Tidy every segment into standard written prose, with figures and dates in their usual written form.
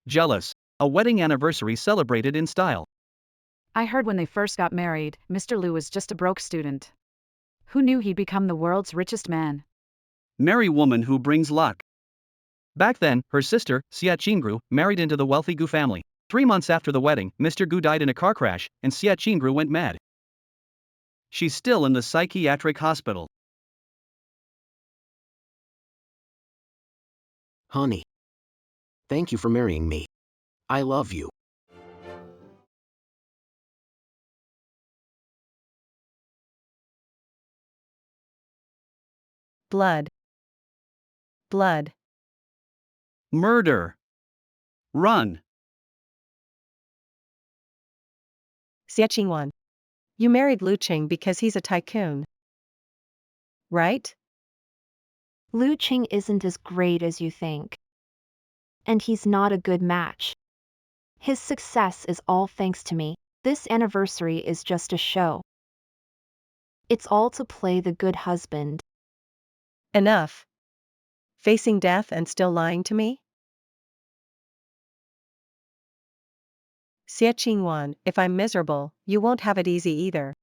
Jealous. A wedding anniversary celebrated in style. I heard when they first got married, Mr. Liu was just a broke student. Who knew he'd become the world's richest man? Merry woman who brings luck. Back then, her sister, Xia Qingru, married into the wealthy Gu family. 3 months after the wedding, Mr. Gu died in a car crash, and Xia Qingru went mad. She's still in the psychiatric hospital. Honey. Thank you for marrying me. I love you. Blood. Blood. Murder. Run. Xie Qingwan. You married Lu Qing because he's a tycoon. Right? Lu Qing isn't as great as you think. And he's not a good match. His success is all thanks to me. This anniversary is just a show. It's all to play the good husband. Enough. Facing death and still lying to me? Xie Qingwan, if I'm miserable, you won't have it easy either.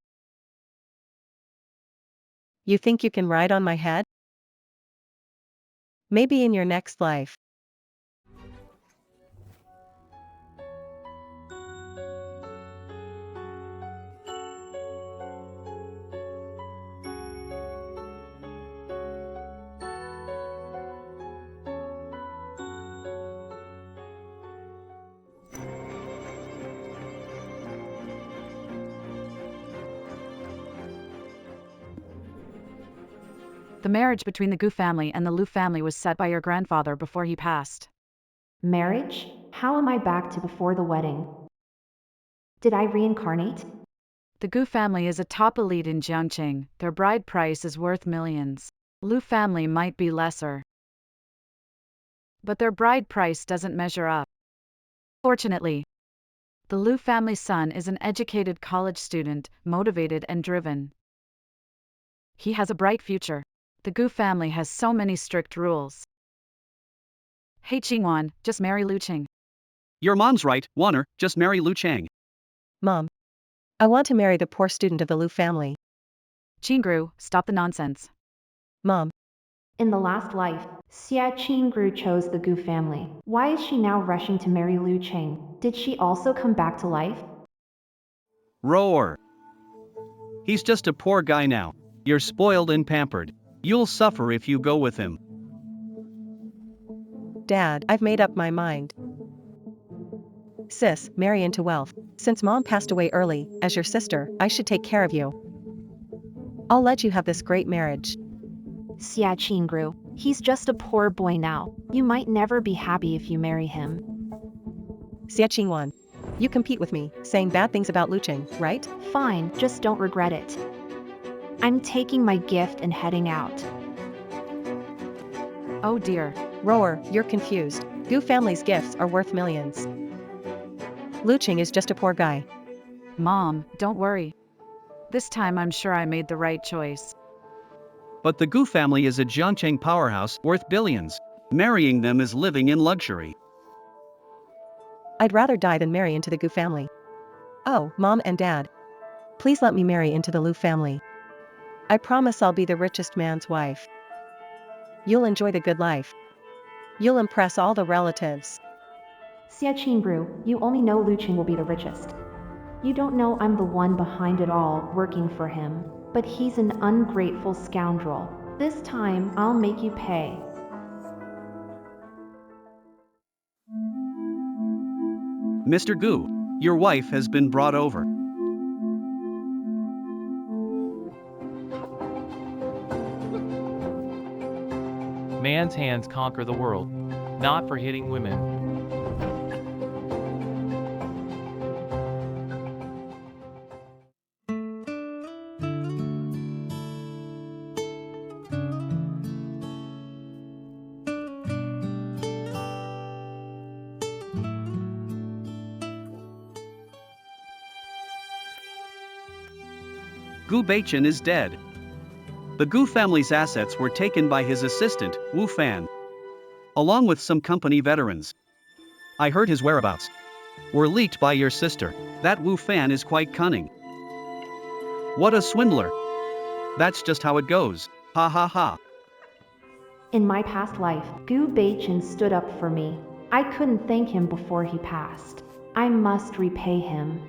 You think you can ride on my head? Maybe in your next life. The marriage between the Gu family and the Liu family was set by your grandfather before he passed. Marriage? How am I back to before the wedding? Did I reincarnate? The Gu family is a top elite in Jiangqing. Their bride price is worth millions. Liu family might be lesser, but their bride price doesn't measure up. Fortunately, the Liu family's son is an educated college student, motivated and driven. He has a bright future. The Gu family has so many strict rules. Hey Qingwan, just marry Lu Qing. Your mom's right, Wanner, just marry Lu Chang. Mom. I want to marry the poor student of the Liu family. Qingru, stop the nonsense. Mom. In the last life, Xia Qingru chose the Gu family. Why is she now rushing to marry Lu Qing? Did she also come back to life? Roar. He's just a poor guy now. You're spoiled and pampered. You'll suffer if you go with him. Dad, I've made up my mind. Sis, marry into wealth. Since Mom passed away early, as your sister, I should take care of you. I'll let you have this great marriage. Xia Qingru, he's just a poor boy now. You might never be happy if you marry him. Xie Qingwan. You compete with me, saying bad things about Lu Qing, right? Fine, just don't regret it. I'm taking my gift and heading out. Oh dear. Roar, you're confused. Gu family's gifts are worth millions. Lu Qing is just a poor guy. Mom, don't worry. This time I'm sure I made the right choice. But the Gu family is a Jiangqing powerhouse worth billions. Marrying them is living in luxury. I'd rather die than marry into the Gu family. Oh, Mom and Dad. Please let me marry into the Liu family. I promise I'll be the richest man's wife. You'll enjoy the good life. You'll impress all the relatives. Xia Qingru, you only know Lu Qing will be the richest. You don't know I'm the one behind it all, working for him. But he's an ungrateful scoundrel. This time, I'll make you pay. Mr. Gu, your wife has been brought over. Man's hands conquer the world, not for hitting women. Gu Beichen is dead. The Gu family's assets were taken by his assistant, Wu Fan, along with some company veterans. I heard his whereabouts were leaked by your sister. That Wu fan is quite cunning. What a swindler. That's just how it goes. Ha ha ha. In my past life, Gu Beichin stood up for me. I couldn't thank him before he passed. I must repay him.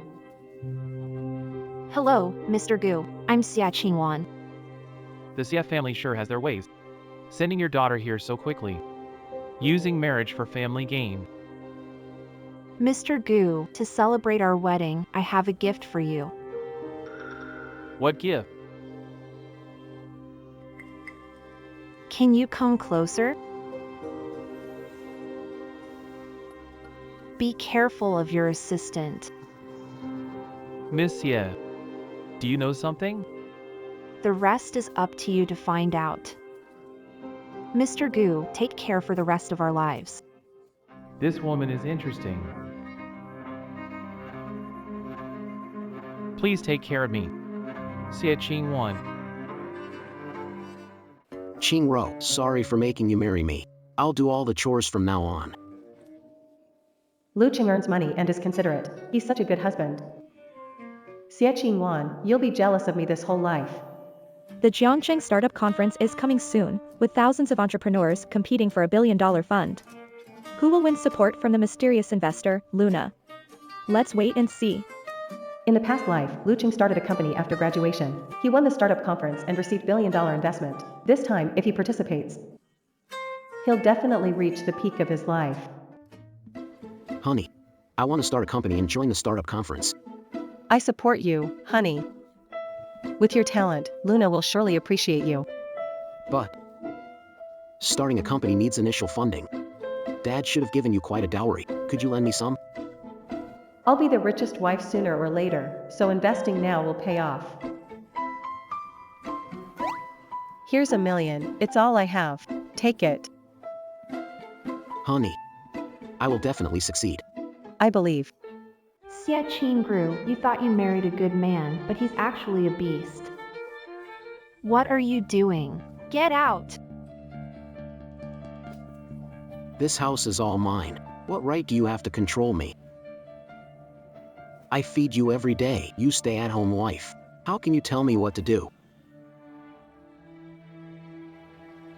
Hello, Mr. Gu. I'm Xia Qingwan. The Xie family sure has their ways. Sending your daughter here so quickly. Using marriage for family gain. Mr. Gu, to celebrate our wedding, I have a gift for you. What gift? Can you come closer? Be careful of your assistant. Miss Xie, do you know something? The rest is up to you to find out. Mr. Gu, take care for the rest of our lives. This woman is interesting. Please take care of me. Xie Qingwan. Qingro, sorry for making you marry me. I'll do all the chores from now on. Lu Ching earns money and is considerate. He's such a good husband. Xie Qingwan, you'll be jealous of me this whole life. The Jiangcheng Startup Conference is coming soon, with thousands of entrepreneurs competing for a billion-dollar fund. Who will win support from the mysterious investor, Luna? Let's wait and see. In the past life, Lu Ching started a company after graduation. He won the startup conference and received billion-dollar investment. This time, if he participates, he'll definitely reach the peak of his life. Honey, I want to start a company and join the startup conference. I support you, honey. With your talent, Luna will surely appreciate you. But starting a company needs initial funding. Dad should have given you quite a dowry. Could you lend me some? I'll be the richest wife sooner or later, so investing now will pay off. Here's $1 million, it's all I have. Take it. Honey, I will definitely succeed. I believe. Xie Qingru, you thought you married a good man, but he's actually a beast. What are you doing? Get out! This house is all mine. What right do you have to control me? I feed you every day, you stay-at-home wife. How can you tell me what to do?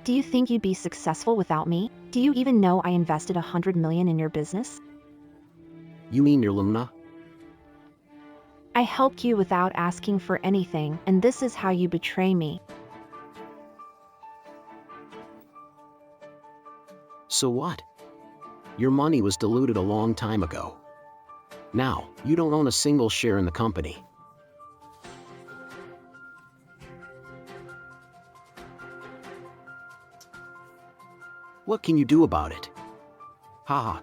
Do you think you'd be successful without me? Do you even know I invested 100 million in your business? You mean your Luna? I helped you without asking for anything, and this is how you betray me. So what? Your money was diluted a long time ago. Now, you don't own a single share in the company. What can you do about it? Haha.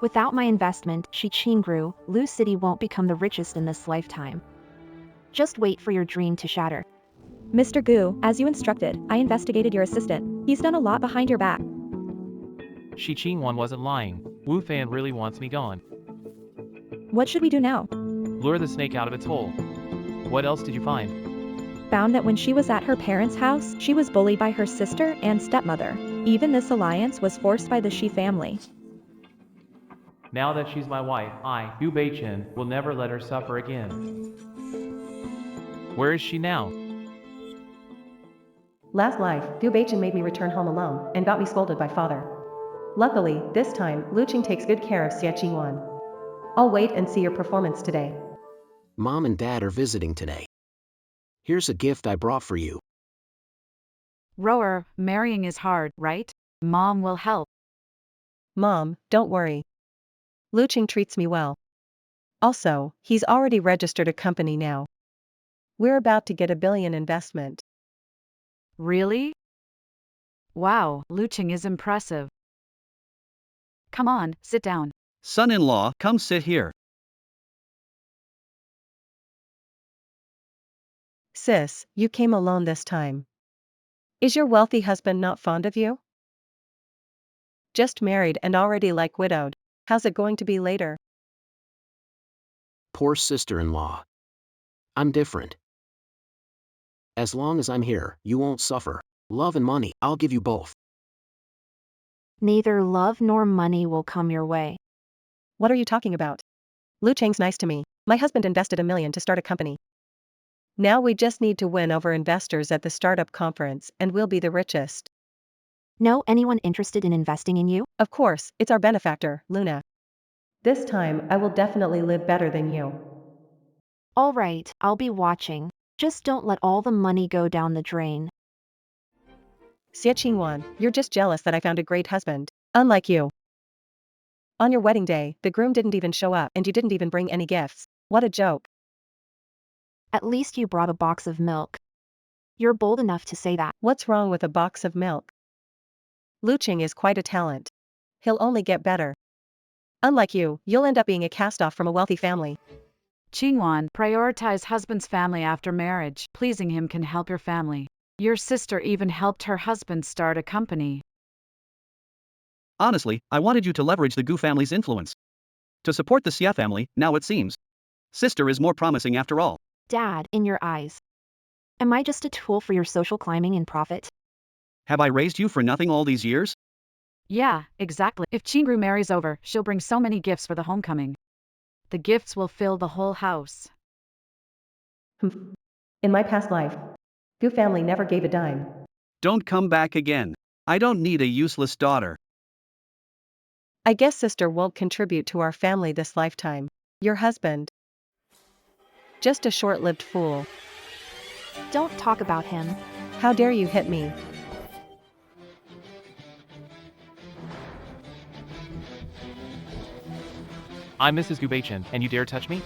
Without my investment, Shi Qingru, Lu City won't become the richest in this lifetime. Just wait for your dream to shatter. Mr. Gu, as you instructed, I investigated your assistant. He's done a lot behind your back. Shi Qingwan wasn't lying. Wu Fan really wants me gone. What should we do now? Lure the snake out of its hole. What else did you find? Found that when she was at her parents' house, she was bullied by her sister and stepmother. Even this alliance was forced by the Shi family. Now that she's my wife, I, Gu Beichin, will never let her suffer again. Where is she now? Last life, Gu Beichin made me return home alone and got me scolded by father. Luckily, this time, Lu Ching takes good care of Xie Qingwan. I'll wait and see your performance today. Mom and Dad are visiting today. Here's a gift I brought for you. Rower, marrying is hard, right? Mom will help. Mom, don't worry. Lu Ching treats me well. Also, he's already registered a company now. We're about to get $1 billion investment. Really? Wow, Lu Ching is impressive. Come on, sit down. Son-in-law, come sit here. Sis, you came alone this time. Is your wealthy husband not fond of you? Just married and already like widowed. How's it going to be later? Poor sister-in-law. I'm different. As long as I'm here, you won't suffer. Love and money, I'll give you both. Neither love nor money will come your way. What are you talking about? Lu Cheng's nice to me. My husband invested $1 million to start a company. Now we just need to win over investors at the startup conference and we'll be the richest. Know anyone interested in investing in you? Of course, it's our benefactor, Luna. This time I will definitely live better than you. All right, I'll be watching. Just don't let all the money go down the drain. Xie Qingwan, you're just jealous that I found a great husband. Unlike you. On your wedding day, the groom didn't even show up and you didn't even bring any gifts. What a joke. At least you brought a box of milk. You're bold enough to say that. What's wrong with a box of milk? Lu Qing is quite a talent. He'll only get better. Unlike you, you'll end up being a cast-off from a wealthy family. Qingwan, prioritize husband's family after marriage. Pleasing him can help your family. Your sister even helped her husband start a company. Honestly, I wanted you to leverage the Gu family's influence. To support the Xia family, now it seems. Sister is more promising after all. Dad, in your eyes. Am I just a tool for your social climbing and profit? Have I raised you for nothing all these years? Yeah, exactly. If Qingru marries over, she'll bring so many gifts for the homecoming. The gifts will fill the whole house. In my past life, Gu family never gave a dime. Don't come back again. I don't need a useless daughter. I guess sister won't contribute to our family this lifetime. Your husband. Just a short-lived fool. Don't talk about him. How dare you hit me? I'm Mrs. Gubachin, and you dare touch me?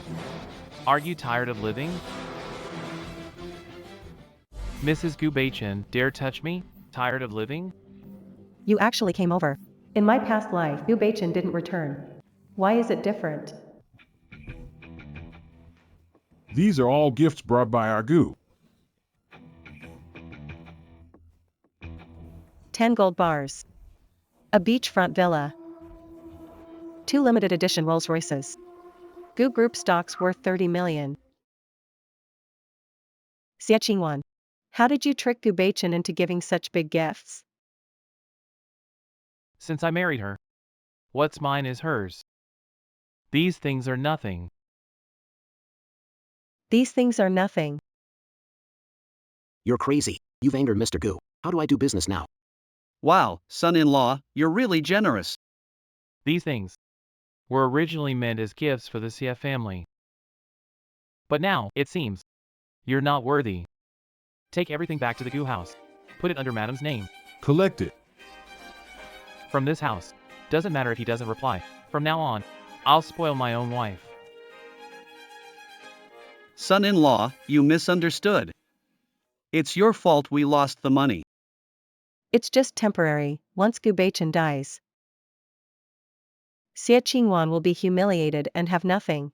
Are you tired of living? Mrs. Gubachin, dare touch me? Tired of living? You actually came over. In my past life, Gu Beichin didn't return. Why is it different? These are all gifts brought by our Gu. 10 gold bars. A beachfront villa. 2 limited edition Rolls Royces. Gu Group stocks worth 30 million. Xie Qingwan. How did you trick Gu Beichin into giving such big gifts? Since I married her. What's mine is hers. These things are nothing. These things are nothing. You're crazy. You've angered Mr. Gu. How do I do business now? Wow, son-in-law, you're really generous. These things were originally meant as gifts for the CF family. But now, it seems, you're not worthy. Take everything back to the Gu house. Put it under Madam's name. Collect it. From this house. Doesn't matter if he doesn't reply. From now on, I'll spoil my own wife. Son-in-law, you misunderstood. It's your fault we lost the money. It's just temporary, once Gu Beichin dies. Xie Qingwan will be humiliated and have nothing.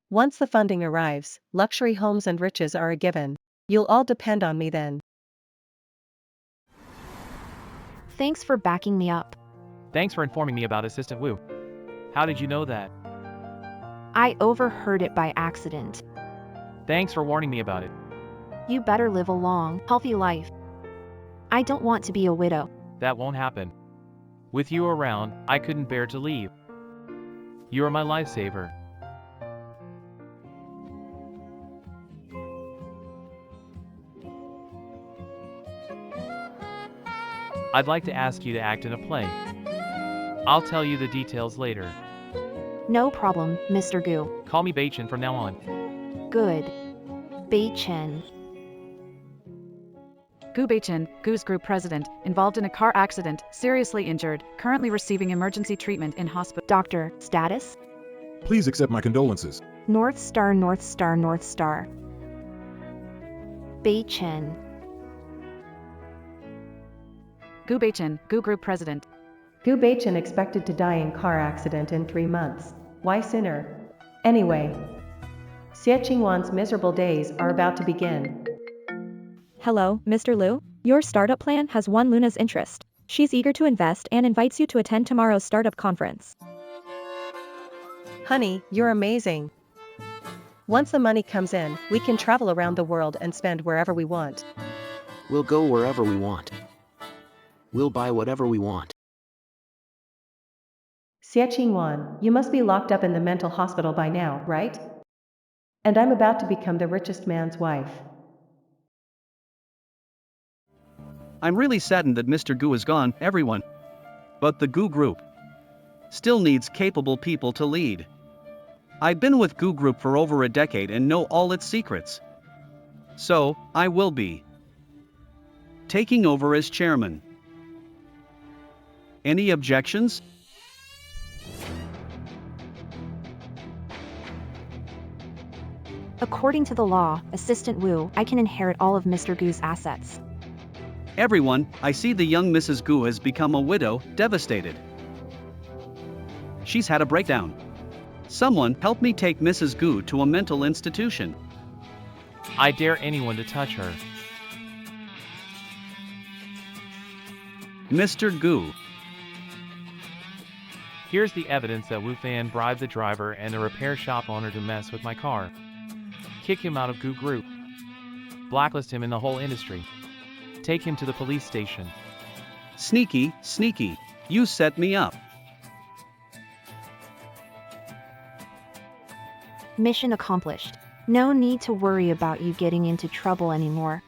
Once the funding arrives, luxury homes and riches are a given. You'll all depend on me then. Thanks for backing me up. Thanks for informing me about Assistant Wu. How did you know that? I overheard it by accident. Thanks for warning me about it. You better live a long, healthy life. I don't want to be a widow. That won't happen. With you around, I couldn't bear to leave. You are my lifesaver. I'd like to ask you to act in a play. I'll tell you the details later. No problem, Mr. Gu. Call me Beichin from now on. Good. Beichin. Gu Beichin, Gu's group president, involved in a car accident, seriously injured, currently receiving emergency treatment in hospital. Doctor, status? Please accept my condolences. North Star, North Star, North Star. Beichin. Gu Beichin, Gu group president. Gu Beichin expected to die in car accident in 3 months. Why sooner? Anyway, Xie Qingwan's miserable days are about to begin. Hello, Mr. Liu? Your startup plan has won Luna's interest. She's eager to invest and invites you to attend tomorrow's startup conference. Honey, you're amazing. Once the money comes in, we can travel around the world and spend wherever we want. We'll go wherever we want. We'll buy whatever we want. Xie you must be locked up in the mental hospital by now, right? And I'm about to become the richest man's wife. I'm really saddened that Mr. Gu is gone, everyone. But the Gu Group still needs capable people to lead. I've been with Gu Group for over a decade and know all its secrets. So, I will be taking over as chairman. Any objections? According to the law, Assistant Wu, I can inherit all of Mr. Gu's assets. Everyone, I see the young Mrs. Gu has become a widow, devastated. She's had a breakdown. Someone help me take Mrs. Gu to a mental institution. I dare anyone to touch her. Mr. Gu. Here's the evidence that Wu Fan bribed the driver and the repair shop owner to mess with my car. Kick him out of Gu Group. Blacklist him in the whole industry. Take him to the police station. Sneaky, sneaky. You set me up. Mission accomplished. No need to worry about you getting into trouble anymore.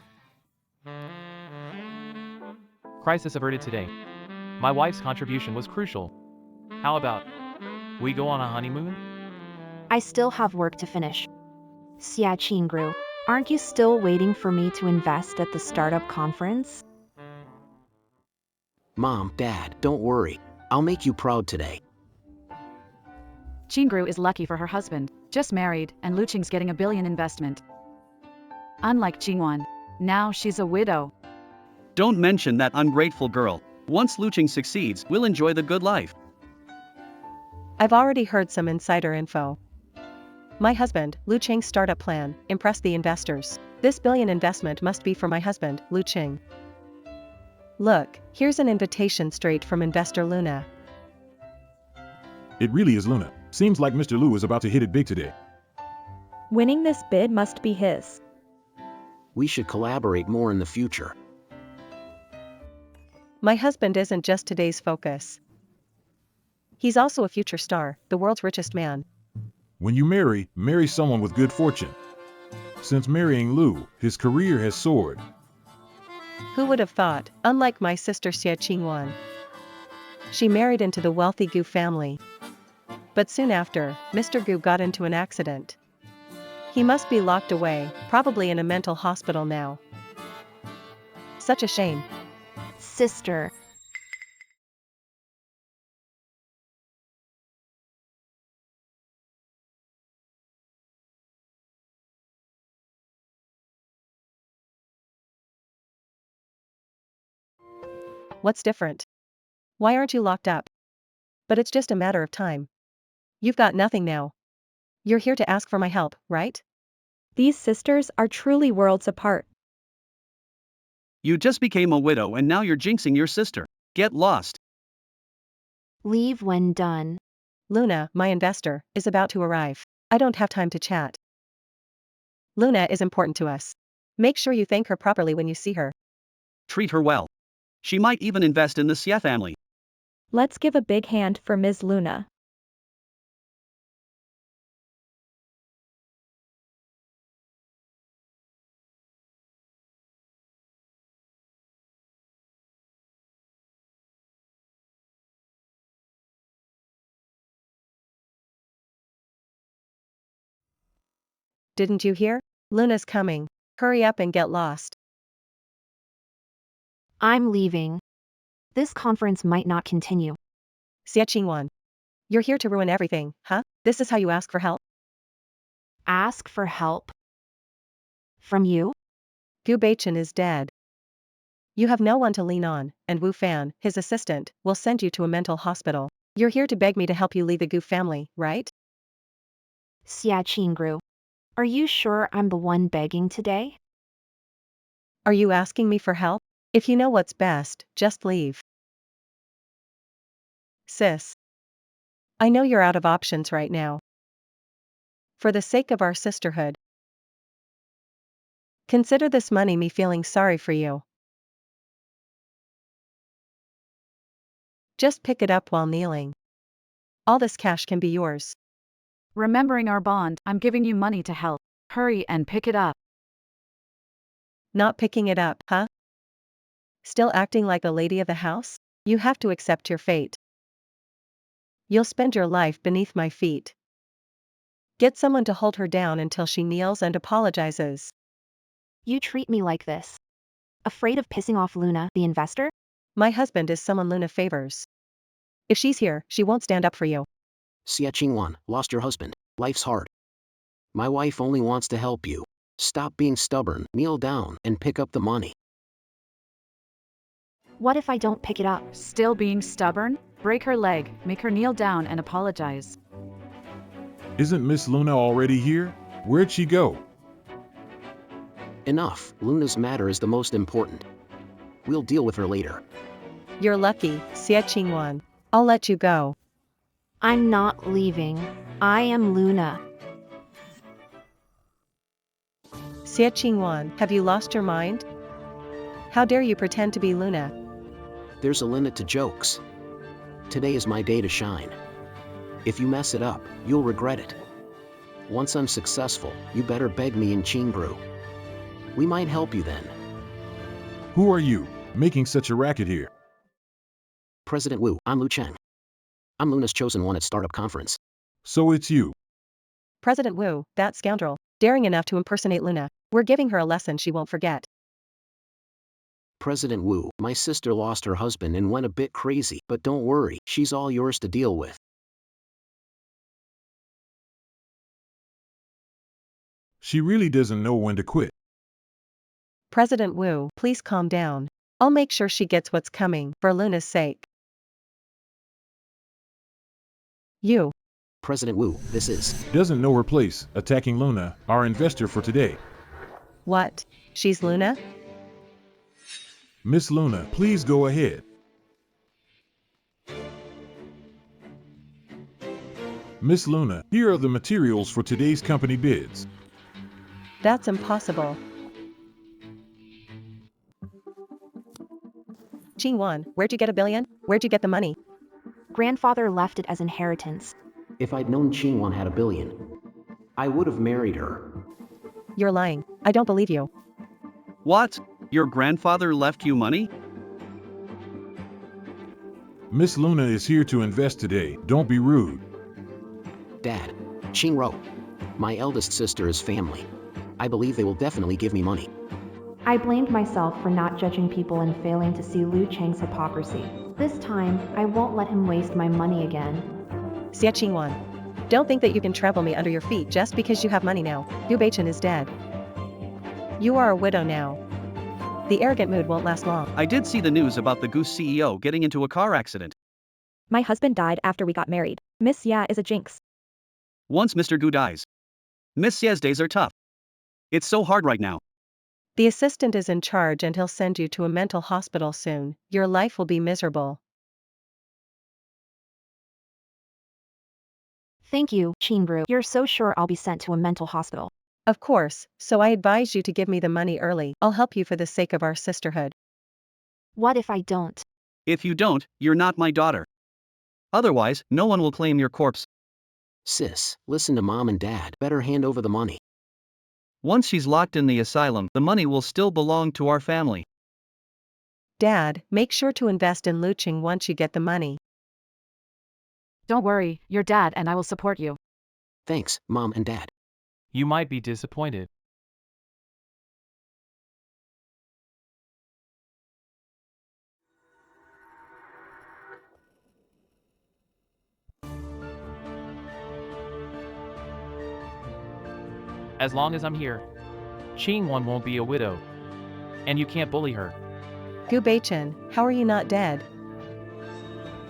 Crisis averted today. My wife's contribution was crucial. How about we go on a honeymoon? I still have work to finish. Xia Qingru, aren't you still waiting for me to invest at the startup conference? Mom, Dad, don't worry. I'll make you proud today. Qingru is lucky for her husband, just married, and Lu Qing's getting $1 billion investment. Unlike Jingwan, now she's a widow. Don't mention that ungrateful girl. Once Lu Qing succeeds, we'll enjoy the good life. I've already heard some insider info. My husband, Lu Qing's startup plan, impressed the investors. This $1 billion investment must be for my husband, Lu Qing. Look, here's an invitation straight from investor Luna. It really is Luna. Seems like Mr. Lu is about to hit it big today. Winning this bid must be his. We should collaborate more in the future. My husband isn't just today's focus. He's also a future star, the world's richest man. When you marry someone with good fortune. Since marrying Lu, his career has soared. Who would have thought, unlike my sister Xie Qingwan. She married into the wealthy Gu family. But soon after, Mr. Gu got into an accident. He must be locked away, probably in a mental hospital now. Such a shame. Sister. What's different? Why aren't you locked up? But it's just a matter of time. You've got nothing now. You're here to ask for my help, right? These sisters are truly worlds apart. You just became a widow and now you're jinxing your sister. Get lost. Leave when done. Luna, my investor, is about to arrive. I don't have time to chat. Luna is important to us. Make sure you thank her properly when you see her. Treat her well. She might even invest in the Xie family. Let's give a big hand for Ms. Luna. Didn't you hear? Luna's coming. Hurry up and get lost. I'm leaving. This conference might not continue. Xie Qingwan. You're here to ruin everything, huh? This is how you ask for help? Ask for help. From you? Gu Beichen is dead. You have no one to lean on, and Wu Fan, his assistant, will send you to a mental hospital. You're here to beg me to help you lead the Gu family, right? Xia Qingru. Are you sure I'm the one begging today? Are you asking me for help? If you know what's best, just leave. Sis. I know you're out of options right now. For the sake of our sisterhood, consider this money me feeling sorry for you. Just pick it up while kneeling. All this cash can be yours. Remembering our bond, I'm giving you money to help. Hurry and pick it up. Not picking it up, huh? Still acting like a lady of the house? You have to accept your fate. You'll spend your life beneath my feet. Get someone to hold her down until she kneels and apologizes. You treat me like this. Afraid of pissing off Luna, the investor? My husband is someone Luna favors. If she's here, she won't stand up for you. Xia Qingwan, lost your husband. Life's hard. My wife only wants to help you. Stop being stubborn, kneel down, and pick up the money. What if I don't pick it up? Still being stubborn? Break her leg, make her kneel down and apologize. Isn't Miss Luna already here? Where'd she go? Enough, Luna's matter is the most important. We'll deal with her later. You're lucky, Xia Qingwan. I'll let you go. I'm not leaving. I am Luna. Xia Qingwan, have you lost your mind? How dare you pretend to be Luna? There's a limit to jokes. Today is my day to shine. If you mess it up, you'll regret it. Once I'm successful, you better beg me in Qingbrew. We might help you then. Who are you, making such a racket here? President Wu, I'm Lu Cheng. I'm Luna's chosen one at Startup Conference. So it's you. President Wu, that scoundrel, daring enough to impersonate Luna. We're giving her a lesson she won't forget. President Wu, my sister lost her husband and went a bit crazy, but don't worry, she's all yours to deal with. She really doesn't know when to quit. President Wu, please calm down. I'll make sure she gets what's coming, for Luna's sake. You. President Wu, this is. Doesn't know her place, attacking Luna, our investor for today. What? She's Luna? Miss Luna, please go ahead. Miss Luna, here are the materials for today's company bids. That's impossible. Qingwan, where'd you get $1 billion? Where'd you get the money? Grandfather left it as inheritance. If I'd known Qingwan had $1 billion, I would have married her. You're lying. I don't believe you. What? Your grandfather left you money? Miss Luna is here to invest today, don't be rude. Dad, Qingro, my eldest sister is family. I believe they will definitely give me money. I blamed myself for not judging people and failing to see Lu Cheng's hypocrisy. This time, I won't let him waste my money again. Xia Qingwan. Don't think that you can trample me under your feet just because you have money now. Yu Beichen is dead. You are a widow now. The arrogant mood won't last long. I did see the news about the Goose CEO getting into a car accident. My husband died after we got married. Miss Ya is a jinx. Once Mr. Gu dies. Miss Ye's days are tough. It's so hard right now. The assistant is in charge and he'll send you to a mental hospital soon. Your life will be miserable. Thank you, Qingbrew. You're so sure I'll be sent to a mental hospital. Of course, so I advise you to give me the money early. I'll help you for the sake of our sisterhood. What if I don't? If you don't, you're not my daughter. Otherwise, no one will claim your corpse. Sis, listen to Mom and Dad. Better hand over the money. Once she's locked in the asylum, the money will still belong to our family. Dad, make sure to invest in Luching once you get the money. Don't worry, your dad and I will support you. Thanks, Mom and Dad. You might be disappointed. As long as I'm here, Qingwan won't be a widow. And you can't bully her. Gu Beichen, how are you not dead?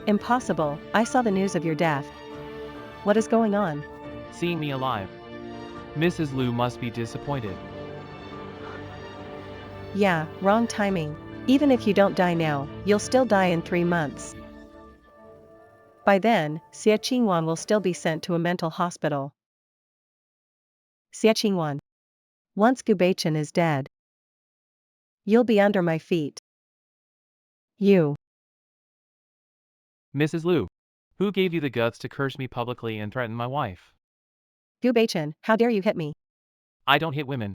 Impossible, I saw the news of your death. What is going on? Seeing me alive, Mrs. Lu must be disappointed. Yeah, wrong timing. Even if you don't die now, you'll still die in 3 months. By then, Xia Qingwan will still be sent to a mental hospital. Xia Qingwan. Once Gu Beichen is dead, you'll be under my feet. You. Mrs. Liu, who gave you the guts to curse me publicly and threaten my wife? Gu Beichen, how dare you hit me? I don't hit women.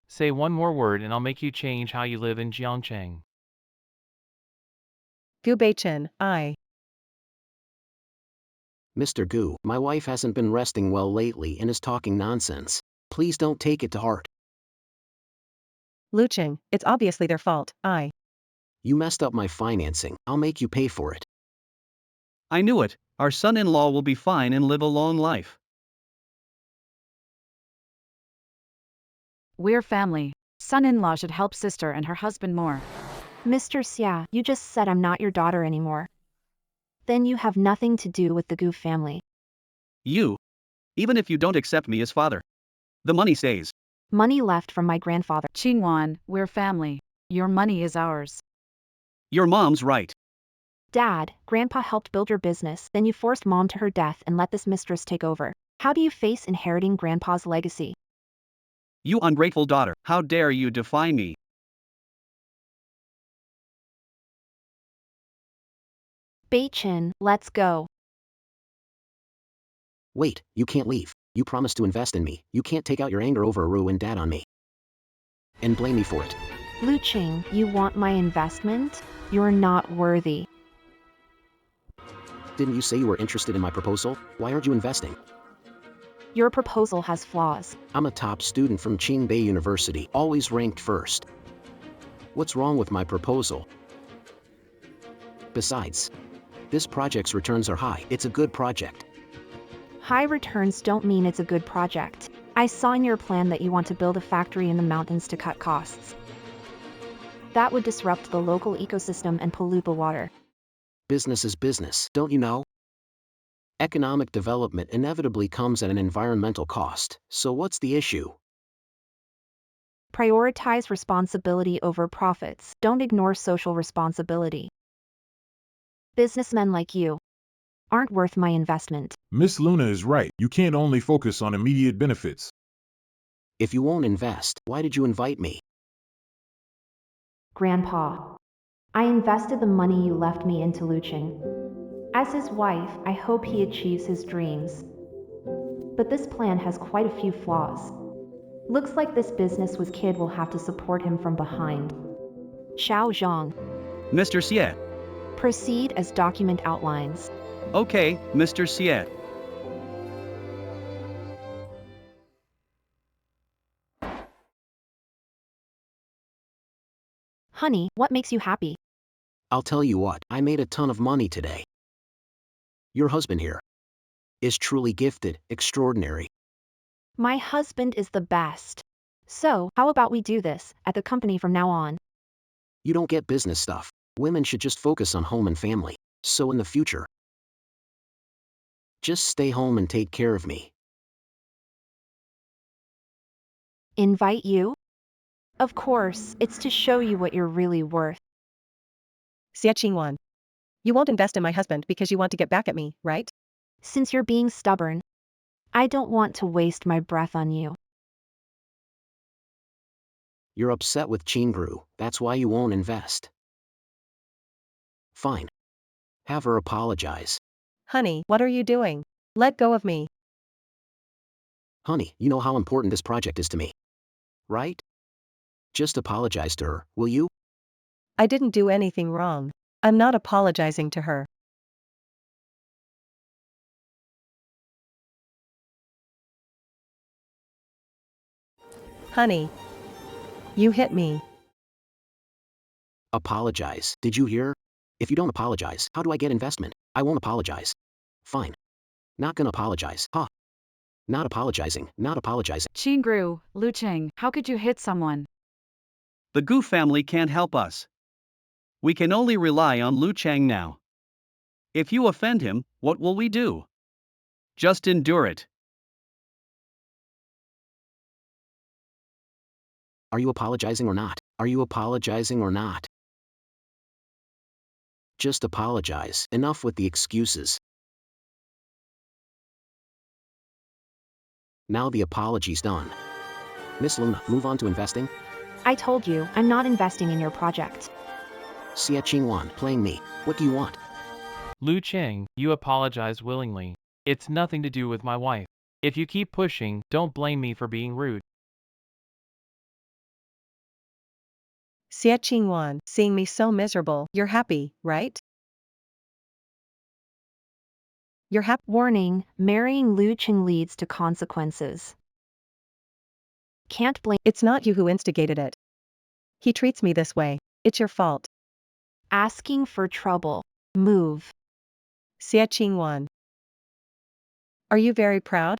Say one more word and I'll make you change how you live in Jiangcheng. Gu Beichen, I. Mr. Gu, my wife hasn't been resting well lately and is talking nonsense. Please don't take it to heart. Lu Qing, it's obviously their fault, I. You messed up my financing, I'll make you pay for it. I knew it, our son-in-law will be fine and live a long life. We're family. Son-in-law should help sister and her husband more. Mr. Xia, you just said I'm not your daughter anymore. Then you have nothing to do with the Gu family. You. Even if you don't accept me as father. The money stays. Money left from my grandfather. Qingwan, we're family. Your money is ours. Your mom's right. Dad, Grandpa helped build your business, then you forced Mom to her death and let this mistress take over. How do you face inheriting Grandpa's legacy? You ungrateful daughter, how dare you defy me? Beichin, let's go. Wait, you can't leave. You promised to invest in me. You can't take out your anger over a ruined dad on me. And blame me for it. Lu Qing, you want my investment? You're not worthy. Didn't you say you were interested in my proposal? Why aren't you investing? Your proposal has flaws. I'm a top student from Qingbei University, always ranked first. What's wrong with my proposal? Besides, this project's returns are high. It's a good project. High returns don't mean it's a good project. I saw in your plan that you want to build a factory in the mountains to cut costs. That would disrupt the local ecosystem and pollute the water. Business is business, don't you know? Economic development inevitably comes at an environmental cost, so what's the issue? Prioritize responsibility over profits. Don't ignore social responsibility. Businessmen like you aren't worth my investment. Miss Luna is right. You can't only focus on immediate benefits. If you won't invest, why did you invite me? Grandpa, I invested the money you left me into Lu Qing. As his wife, I hope he achieves his dreams. But this plan has quite a few flaws. Looks like this business with kid will have to support him from behind. Xiao Zhang. Mr. Xie. Proceed as document outlines. Okay, Mr. Xie. Honey, what makes you happy? I'll tell you what, I made a ton of money today. Your husband here is truly gifted, extraordinary. My husband is the best. So, how about we do this at the company from now on? You don't get business stuff. Women should just focus on home and family. So in the future, just stay home and take care of me. Invite you? Of course, it's to show you what you're really worth. Xie Qingwan. You won't invest in my husband because you want to get back at me, right? Since you're being stubborn, I don't want to waste my breath on you. You're upset with Qingru, that's why you won't invest. Fine. Have her apologize. Honey, what are you doing? Let go of me. Honey, you know how important this project is to me. Right? Just apologize to her, will you? I didn't do anything wrong. I'm not apologizing to her. Honey. You hit me. Apologize, did you hear? If you don't apologize, how do I get investment? I won't apologize. Fine. Not gonna apologize, huh? Not apologizing, not apologizing. Qingru, Lu Qing, how could you hit someone? The Gu family can't help us. We can only rely on Lu Chang now. If you offend him, what will we do? Just endure it. Are you apologizing or not? Are you apologizing or not? Just apologize, enough with the excuses. Now the apology's done. Miss Luna, move on to investing? I told you, I'm not investing in your project. Xie Qingwan, playing me. What do you want? Lu Qing, you apologize willingly. It's nothing to do with my wife. If you keep pushing, don't blame me for being rude. Xie Qingwan, seeing me so miserable, you're happy, right? You're happy. Warning, marrying Lu Qing leads to consequences. Can't blame. It's not you who instigated it. He treats me this way. It's your fault. Asking for trouble. Move. Xie Qingwan. Are you very proud?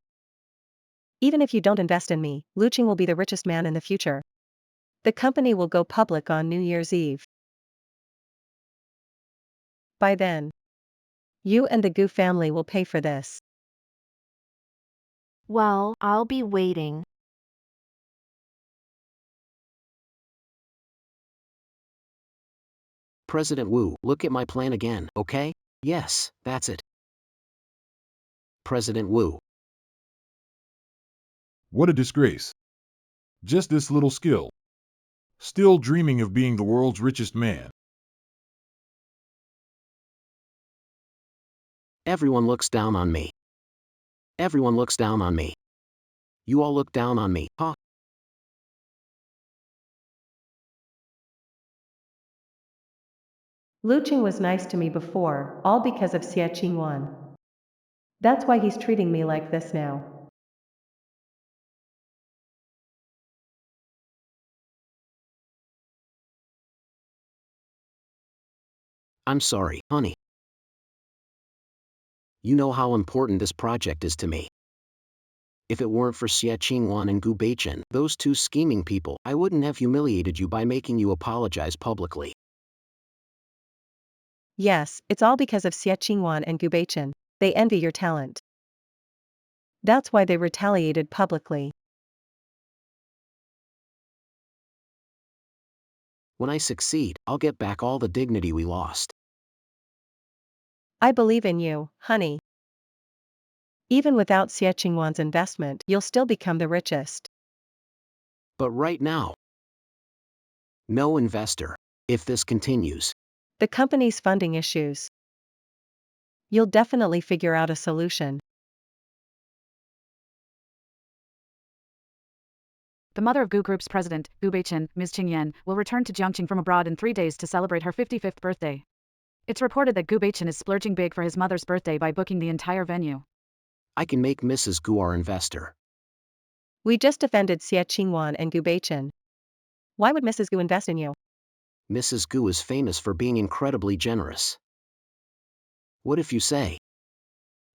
Even if you don't invest in me, Lu Qing will be the richest man in the future. The company will go public on New Year's Eve. By then, you and the Gu family will pay for this. Well, I'll be waiting. President Wu, look at my plan again, okay? Yes, that's it. President Wu. What a disgrace. Just this little skill. Still dreaming of being the world's richest man. Everyone looks down on me. Everyone looks down on me. You all look down on me, huh? Lu Qing was nice to me before, all because of Xie Qingwan. That's why he's treating me like this now. I'm sorry, honey. You know how important this project is to me. If it weren't for Xie Qingwan and Gu Beichen, those two scheming people, I wouldn't have humiliated you by making you apologize publicly. Yes, it's all because of Xie Qingwan and Gu Beichen. They envy your talent. That's why they retaliated publicly. When I succeed, I'll get back all the dignity we lost. I believe in you, honey. Even without Xie Qingwan's investment, you'll still become the richest. But right now, no investor. If this continues, The company's funding issues. You'll definitely figure out a solution. The mother of Gu Group's president, Gu Beichen, Ms. Qingyan, will return to Jiangqing from abroad in 3 days to celebrate her 55th birthday. It's reported that Gu Beichen is splurging big for his mother's birthday by booking the entire venue. I can make Mrs. Gu our investor. We just defended Xie Qingwan and Gu Beichen. Why would Mrs. Gu invest in you? Mrs. Gu is famous for being incredibly generous. What if you say,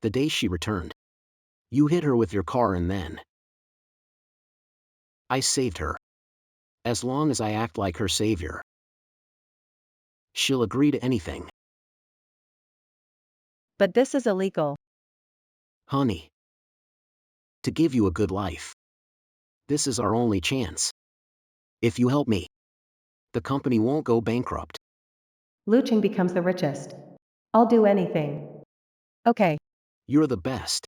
the day she returned, you hit her with your car and then I saved her. As long as I act like her savior, she'll agree to anything. But this is illegal. Honey, to give you a good life, this is our only chance. If you help me, the company won't go bankrupt. Lu Qing becomes the richest. I'll do anything. Okay. You're the best.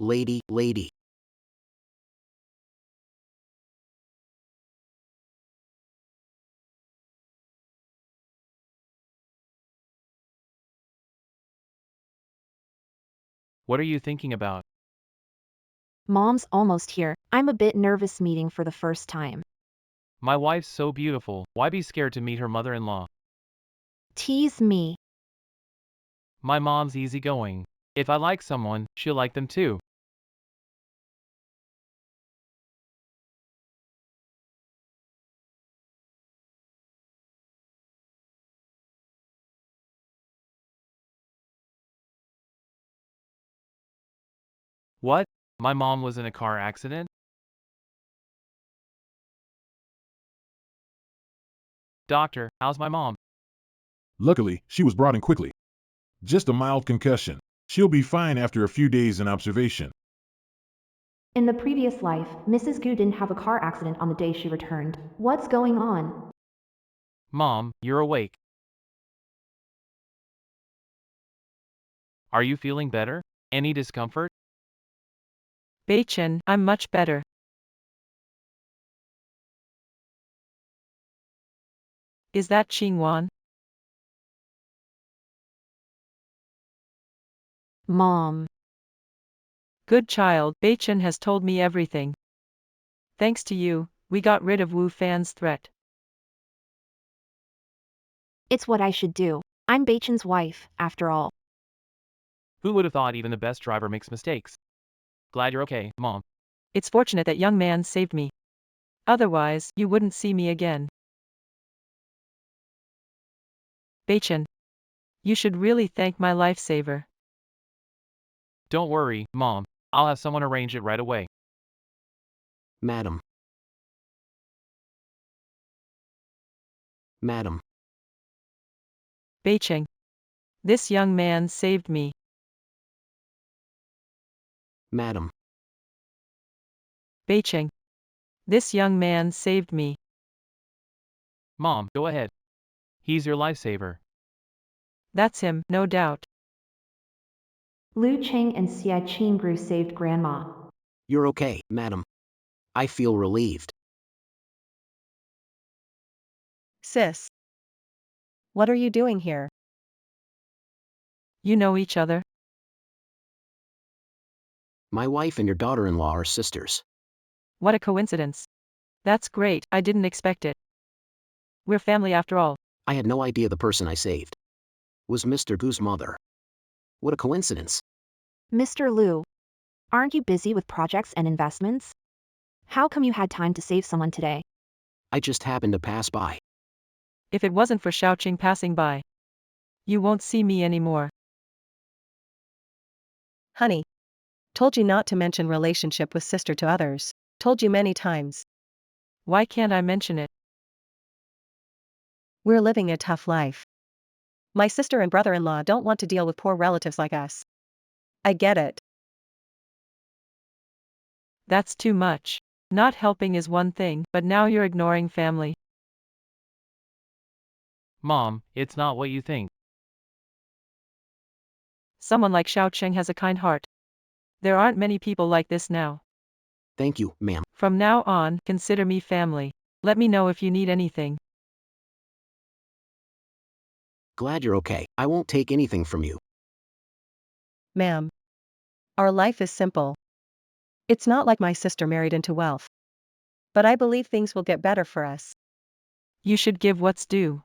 Lady. What are you thinking about? Mom's almost here. I'm a bit nervous meeting for the first time. My wife's so beautiful, why be scared to meet her mother-in-law? Tease me. My mom's easygoing. If I like someone, she'll like them too. What? My mom was in a car accident? Doctor, how's my mom? Luckily, she was brought in quickly. Just a mild concussion. She'll be fine after a few days in observation. In the previous life, Mrs. Gu didn't have a car accident on the day she returned. What's going on? Mom, you're awake. Are you feeling better? Any discomfort? Beichen, I'm much better. Is that Qingwan? Mom. Good child, Beichen has told me everything. Thanks to you, we got rid of Wu Fan's threat. It's what I should do. I'm Beichen's wife, after all. Who would have thought even the best driver makes mistakes? Glad you're okay, Mom. It's fortunate that young man saved me. Otherwise, you wouldn't see me again. Beichen, you should really thank my lifesaver. Don't worry, Mom. I'll have someone arrange it right away. Madam. Madam. Beichen, this young man saved me. Madam. Beichen, this young man saved me. Mom, go ahead. He's your lifesaver. That's him, no doubt. Lu Cheng and Xia Qingru saved Grandma. You're okay, madam. I feel relieved. Sis. What are you doing here? You know each other? My wife and your daughter-in-law are sisters. What a coincidence. That's great, I didn't expect it. We're family after all. I had no idea the person I saved was Mr. Gu's mother. What a coincidence. Mr. Lu, aren't you busy with projects and investments? How come you had time to save someone today? I just happened to pass by. If it wasn't for Xiaoqing passing by, you won't see me anymore. Honey. Told you not to mention relationship with sister to others. Told you many times. Why can't I mention it? We're living a tough life. My sister and brother-in-law don't want to deal with poor relatives like us. I get it. That's too much. Not helping is one thing, but now you're ignoring family. Mom, it's not what you think. Someone like Xiaoqing has a kind heart. There aren't many people like this now. Thank you, ma'am. From now on, consider me family. Let me know if you need anything. Glad you're okay. I won't take anything from you. Ma'am. Our life is simple. It's not like my sister married into wealth. But I believe things will get better for us. You should give what's due.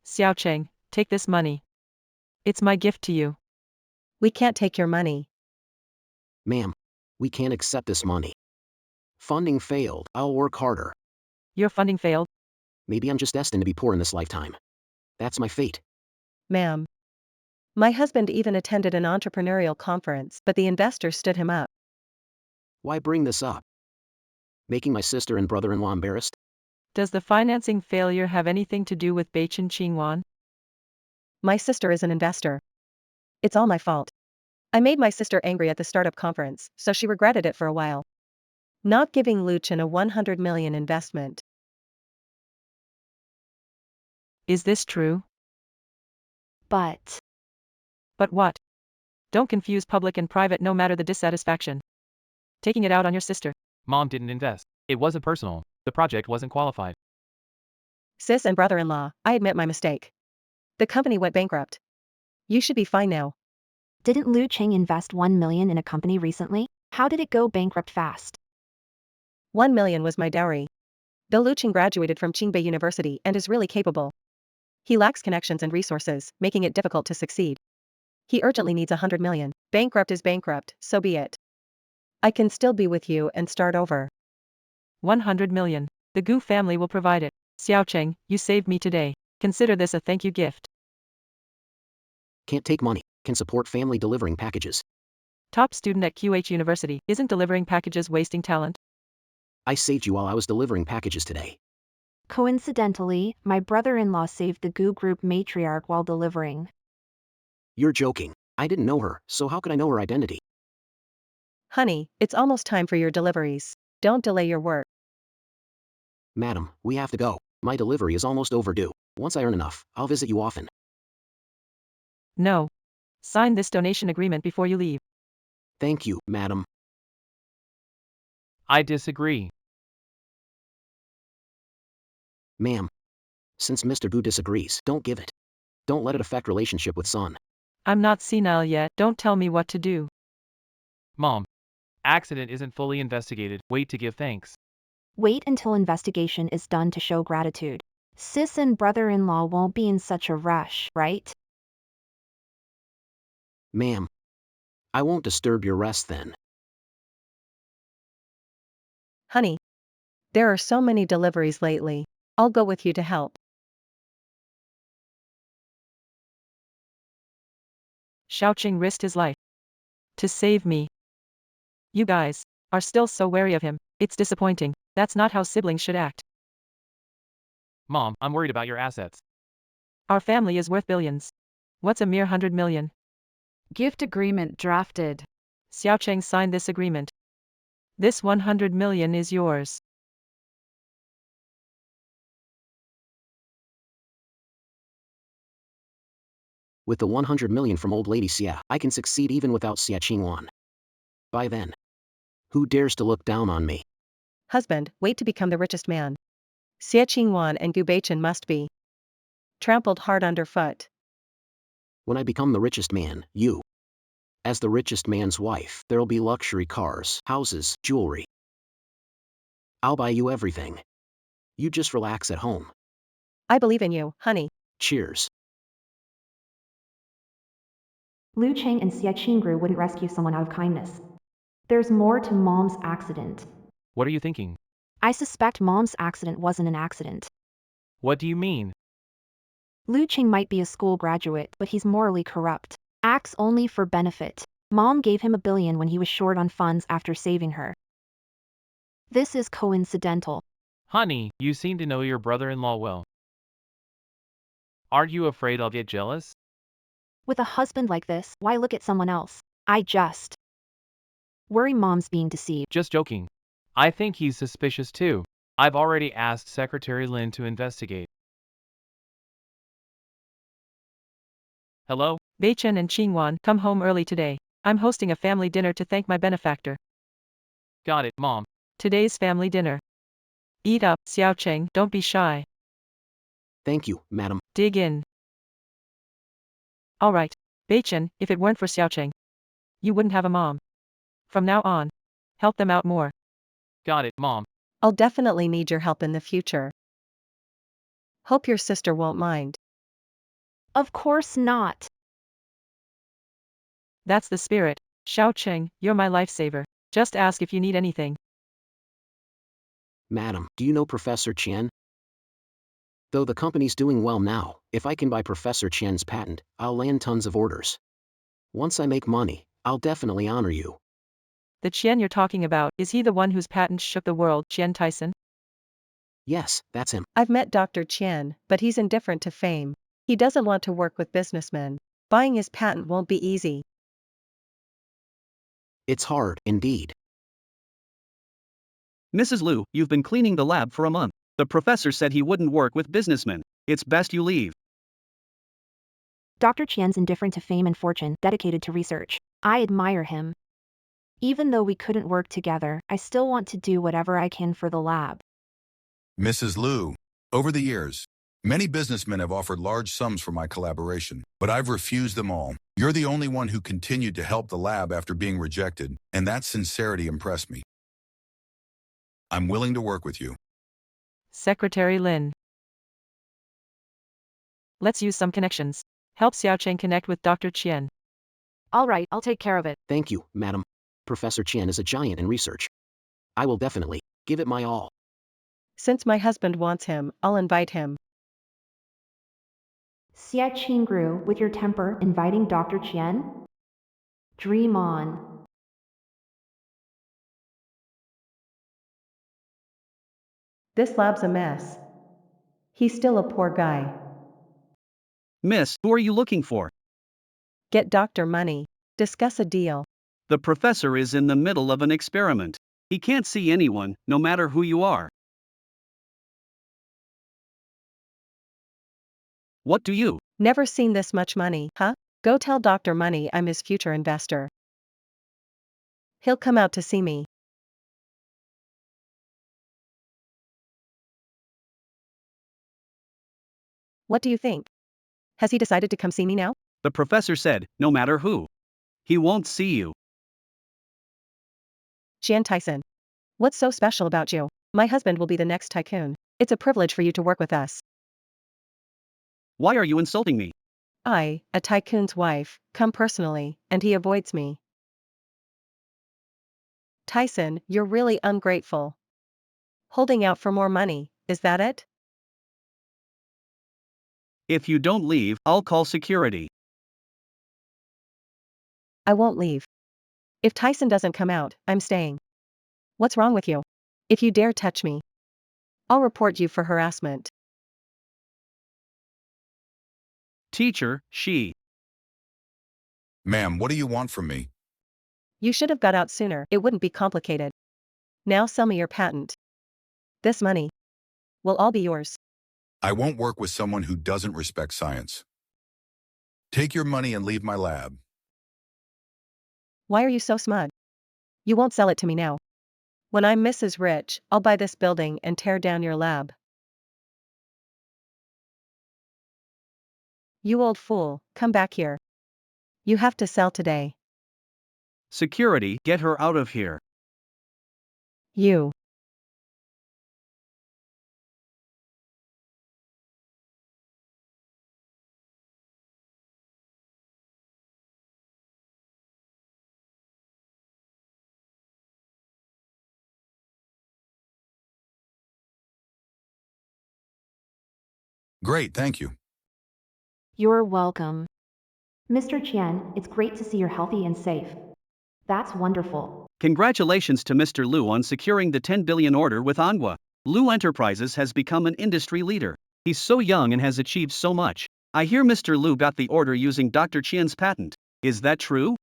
Xiaoqing, take this money. It's my gift to you. We can't take your money. Ma'am, we can't accept this money. Funding failed. I'll work harder. Your funding failed? Maybe I'm just destined to be poor in this lifetime. That's my fate. Ma'am. My husband even attended an entrepreneurial conference, but the investors stood him up. Why bring this up? Making my sister and brother-in-law embarrassed? Does the financing failure have anything to do with Beichen Qingwan? My sister is an investor. It's all my fault. I made my sister angry at the startup conference, so she regretted it for a while. Not giving Lu Chen a 100 million investment. Is this true? But what? Don't confuse public and private no matter the dissatisfaction. Taking it out on your sister. Mom didn't invest. It wasn't personal. The project wasn't qualified. Sis and brother-in-law, I admit my mistake. The company went bankrupt. You should be fine now. didn't Lu Cheng invest 1 million in a company recently? How did it go bankrupt fast? 1 million was my dowry. Bill Lu Cheng graduated from Qingbei University and is really capable. He lacks connections and resources, making it difficult to succeed. He urgently needs 100 million. Bankrupt is bankrupt, so be it. I can still be with you and start over. 100 million. The Gu family will provide it. Xiaoqing, you saved me today. Consider this a thank you gift. Can't take money. Can support family delivering packages. Top student at QH University, isn't delivering packages wasting talent? I saved you while I was delivering packages today. Coincidentally, my brother-in-law saved the Goo Group matriarch while delivering. You're joking. I didn't know her, so how could I know her identity? Honey, it's almost time for your deliveries. Don't delay your work. Madam, we have to go. My delivery is almost overdue. Once I earn enough, I'll visit you often. No. Sign this donation agreement before you leave. Thank you, madam. I disagree. Ma'am. Since Mr. Gu disagrees, don't give it. Don't let it affect relationship with son. I'm not senile yet, don't tell me what to do. Mom. Accident isn't fully investigated. Wait to give thanks. Wait until investigation is done to show gratitude. Sis and brother-in-law won't be in such a rush, right? Ma'am. I won't disturb your rest then. Honey. There are so many deliveries lately. I'll go with you to help. Xiaoqing risked his life to save me. You guys are still so wary of him. It's disappointing. That's not how siblings should act. Mom, I'm worried about your assets. Our family is worth billions. What's a mere 100 million? Gift agreement drafted. Xiaoqing signed this agreement. This 100 million is yours. With the 100 million from old lady Xia, I can succeed even without Xia Qingwan. By then. Who dares to look down on me? Husband, wait to become the richest man. Xie Qingwan and Gu Beichen must be trampled hard underfoot. When I become the richest man, you. As the richest man's wife, there'll be luxury cars, houses, jewelry. I'll buy you everything. You just relax at home. I believe in you, honey. Cheers. Lu Cheng and Xie Qingru wouldn't rescue someone out of kindness. There's more to Mom's accident. What are you thinking? I suspect Mom's accident wasn't an accident. What do you mean? Lu Cheng might be a school graduate, but he's morally corrupt. Acts only for benefit. Mom gave him $1 billion when he was short on funds after saving her. This is coincidental. Honey, you seem to know your brother-in-law well. Aren't you afraid I'll get jealous? With a husband like this, why look at someone else? I just worry Mom's being deceived. Just joking. I think he's suspicious too. I've already asked Secretary Lin to investigate. Hello? Beichen and Qingwan come home early today. I'm hosting a family dinner to thank my benefactor. Got it, Mom. Today's family dinner. Eat up, Xiaoqing, don't be shy. Thank you, madam. Dig in. Alright, Beichen, if it weren't for Xiaoqing, you wouldn't have a mom. From now on, help them out more. Got it, Mom. I'll definitely need your help in the future. Hope your sister won't mind. Of course not. That's the spirit. Xiaoqing, you're my lifesaver. Just ask if you need anything. Madam, do you know Professor Chen? Though the company's doing well now, if I can buy Professor Chen's patent, I'll land tons of orders. Once I make money, I'll definitely honor you. The Qian you're talking about, is he the one whose patent shook the world, Qian Tyson? Yes, that's him. I've met Dr. Chen, but he's indifferent to fame. He doesn't want to work with businessmen. Buying his patent won't be easy. It's hard, indeed. Mrs. Liu, you've been cleaning the lab for a month. The professor said he wouldn't work with businessmen. It's best you leave. Dr. Qian's indifferent to fame and fortune, dedicated to research. I admire him. Even though we couldn't work together, I still want to do whatever I can for the lab. Mrs. Liu, over the years, many businessmen have offered large sums for my collaboration, but I've refused them all. You're the only one who continued to help the lab after being rejected, and that sincerity impressed me. I'm willing to work with you. Secretary Lin. Let's use some connections. Help Xiaoqing connect with Dr. Qian. Alright, I'll take care of it. Thank you, madam. Professor Chen is a giant in research. I will definitely give it my all. Since my husband wants him, I'll invite him. Xie Qingru, with your temper, inviting Dr. Qian? Dream on. This lab's a mess. He's still a poor guy. Miss, who are you looking for? Get doctor money. Discuss a deal. The professor is in the middle of an experiment. He can't see anyone, no matter who you are. What do you? Never seen this much money, huh? Go tell Dr. Money I'm his future investor. He'll come out to see me. What do you think? Has he decided to come see me now? The professor said, no matter who. He won't see you. Jian Tyson. What's so special about you? My husband will be the next tycoon. It's a privilege for you to work with us. Why are you insulting me? I, a tycoon's wife, come personally, and he avoids me. Tyson, you're really ungrateful. Holding out for more money, is that it? If you don't leave, I'll call security. I won't leave. If Tyson doesn't come out, I'm staying. What's wrong with you? If you dare touch me, I'll report you for harassment. Teacher, she. Ma'am, what do you want from me? You should have got out sooner, it wouldn't be complicated. Now sell me your patent. This money will all be yours. I won't work with someone who doesn't respect science. Take your money and leave my lab. Why are you so smug? You won't sell it to me now. When I'm Mrs. Rich, I'll buy this building and tear down your lab. You old fool, come back here. You have to sell today. Security, get her out of here. You. Great, thank you. You're welcome. Mr. Qian, it's great to see you're healthy and safe. That's wonderful. Congratulations to Mr. Liu on securing the 10 billion order with Angua. Liu Enterprises has become an industry leader. He's so young and has achieved so much. I hear Mr. Liu got the order using Dr. Qian's patent. Is that true?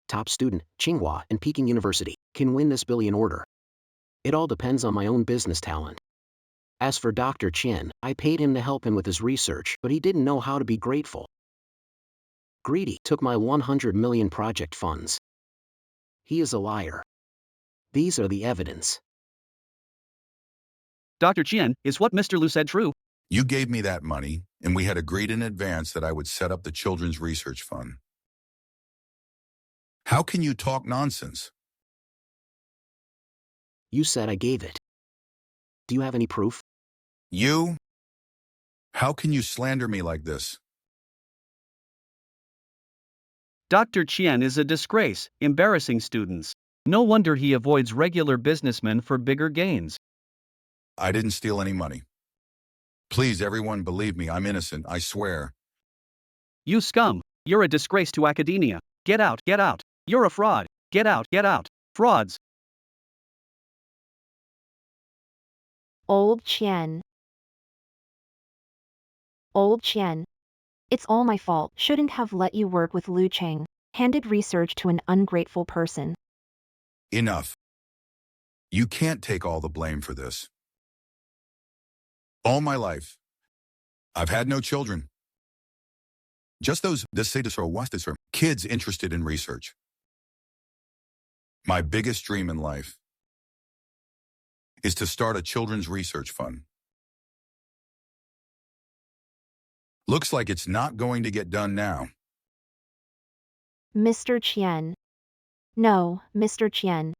Top student, Tsinghua and Peking University, can win this billion order. It all depends on my own business talent. As for Dr. Qian, I paid him to help him with his research, but he didn't know how to be grateful. Greedy took my 100 million project funds. He is a liar. These are the evidence. Dr. Qian, is what Mr. Liu said true? You gave me that money, and we had agreed in advance that I would set up the Children's Research Fund. How can you talk nonsense? You said I gave it. Do you have any proof? You? How can you slander me like this? Dr. Qian is a disgrace, embarrassing students. No wonder he avoids regular businessmen for bigger gains. I didn't steal any money. Please, everyone, believe me, I'm innocent, I swear. You scum! You're a disgrace to academia. Get out, get out! You're a fraud! Get out, get out! Frauds! Old Qian. Old Qian. It's all my fault. Shouldn't have let you work with Lu Cheng. Handed research to an ungrateful person. Enough. You can't take all the blame for this. All my life, I've had no children. Just those kids interested in research. My biggest dream in life is to start a children's research fund. Looks like it's not going to get done now. Mr. Qian. No, Mr. Qian.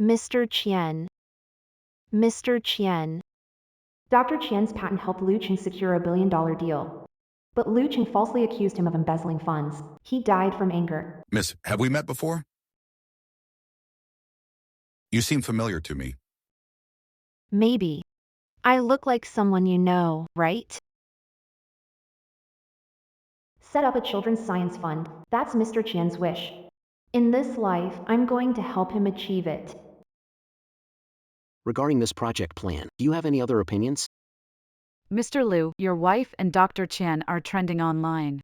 Mr. Qian. Mr. Qian. Dr. Qian's patent helped Lu Cheng secure a billion-dollar deal. But Lu Cheng falsely accused him of embezzling funds. He died from anger. Miss, have we met before? You seem familiar to me. Maybe. I look like someone you know, right? Set up a children's science fund. That's Mr. Qian's wish. In this life, I'm going to help him achieve it. Regarding this project plan, do you have any other opinions? Mr. Liu, your wife and Dr. Chen are trending online.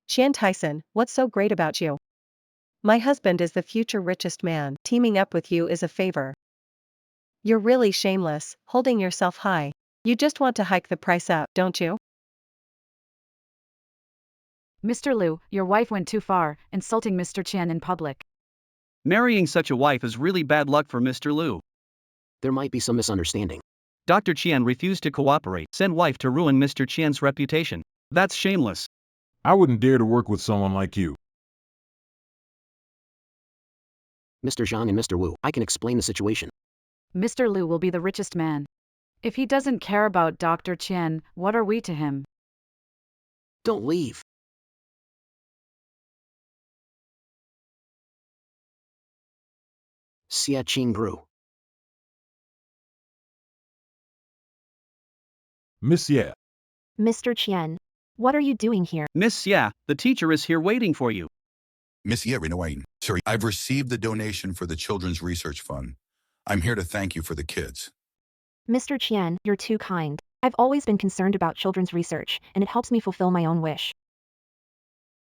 Qian Tyson, what's so great about you? My husband is the future richest man. Teaming up with you is a favor. You're really shameless, holding yourself high. You just want to hike the price up, don't you? Mr. Liu, your wife went too far, insulting Mr. Chen in public. Marrying such a wife is really bad luck for Mr. Liu. There might be some misunderstanding. Dr. Chen refused to cooperate, sent wife to ruin Mr. Chen's reputation. That's shameless. I wouldn't dare to work with someone like you. Mr. Zhang and Mr. Wu, I can explain the situation. Mr. Liu will be the richest man. If he doesn't care about Dr. Chen, what are we to him? Don't leave. Xia Qingru. Miss Ye, Mr. Chen, what are you doing here? Miss Xia, the teacher is here waiting for you. Miss Yerinowain, sorry, I've received the donation for the Children's Research Fund. I'm here to thank you for the kids. Mr. Chen, you're too kind. I've always been concerned about children's research, and it helps me fulfill my own wish.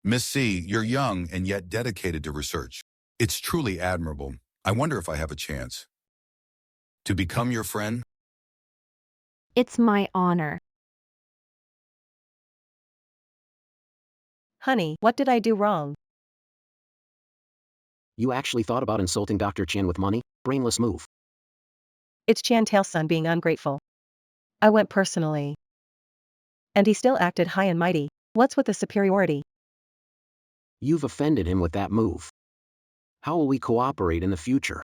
Miss C, you're young and yet dedicated to research. It's truly admirable. I wonder if I have a chance to become your friend. It's my honor. Honey, what did I do wrong? You actually thought about insulting Dr. Chen with money? Brainless move. It's Qian Tailsun being ungrateful. I went personally. And he still acted high and mighty. What's with the superiority? You've offended him with that move. How will we cooperate in the future?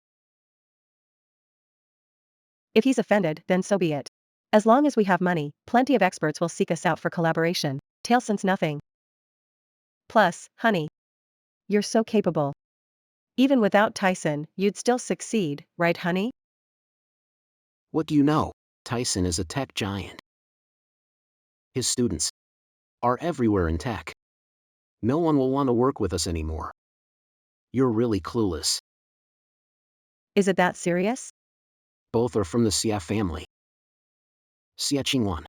If he's offended, then so be it. As long as we have money, plenty of experts will seek us out for collaboration. Tailsun's nothing. Plus, honey, you're so capable. Even without Tyson, you'd still succeed, right honey? What do you know? Tyson is a tech giant. His students are everywhere in tech. No one will want to work with us anymore. You're really clueless. Is it that serious? Both are from the Xia family. Xia Qingwan.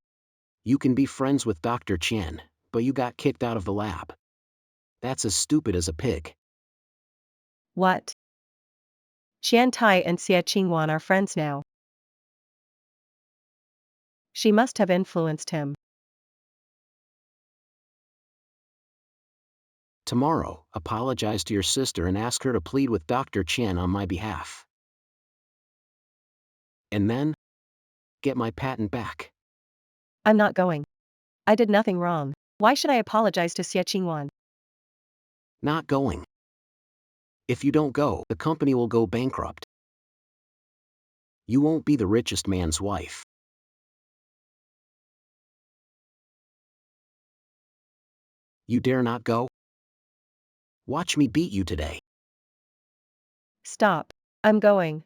You can be friends with Dr. Chen, but you got kicked out of the lab. That's as stupid as a pig. What? Qian Tai and Xia Qingwan are friends now. She must have influenced him. Tomorrow, apologize to your sister and ask her to plead with Dr. Chen on my behalf. And then, get my patent back. I'm not going. I did nothing wrong. Why should I apologize to Xia Qingwan? Not going. If you don't go, the company will go bankrupt. You won't be the richest man's wife. You dare not go? Watch me beat you today. Stop. I'm going.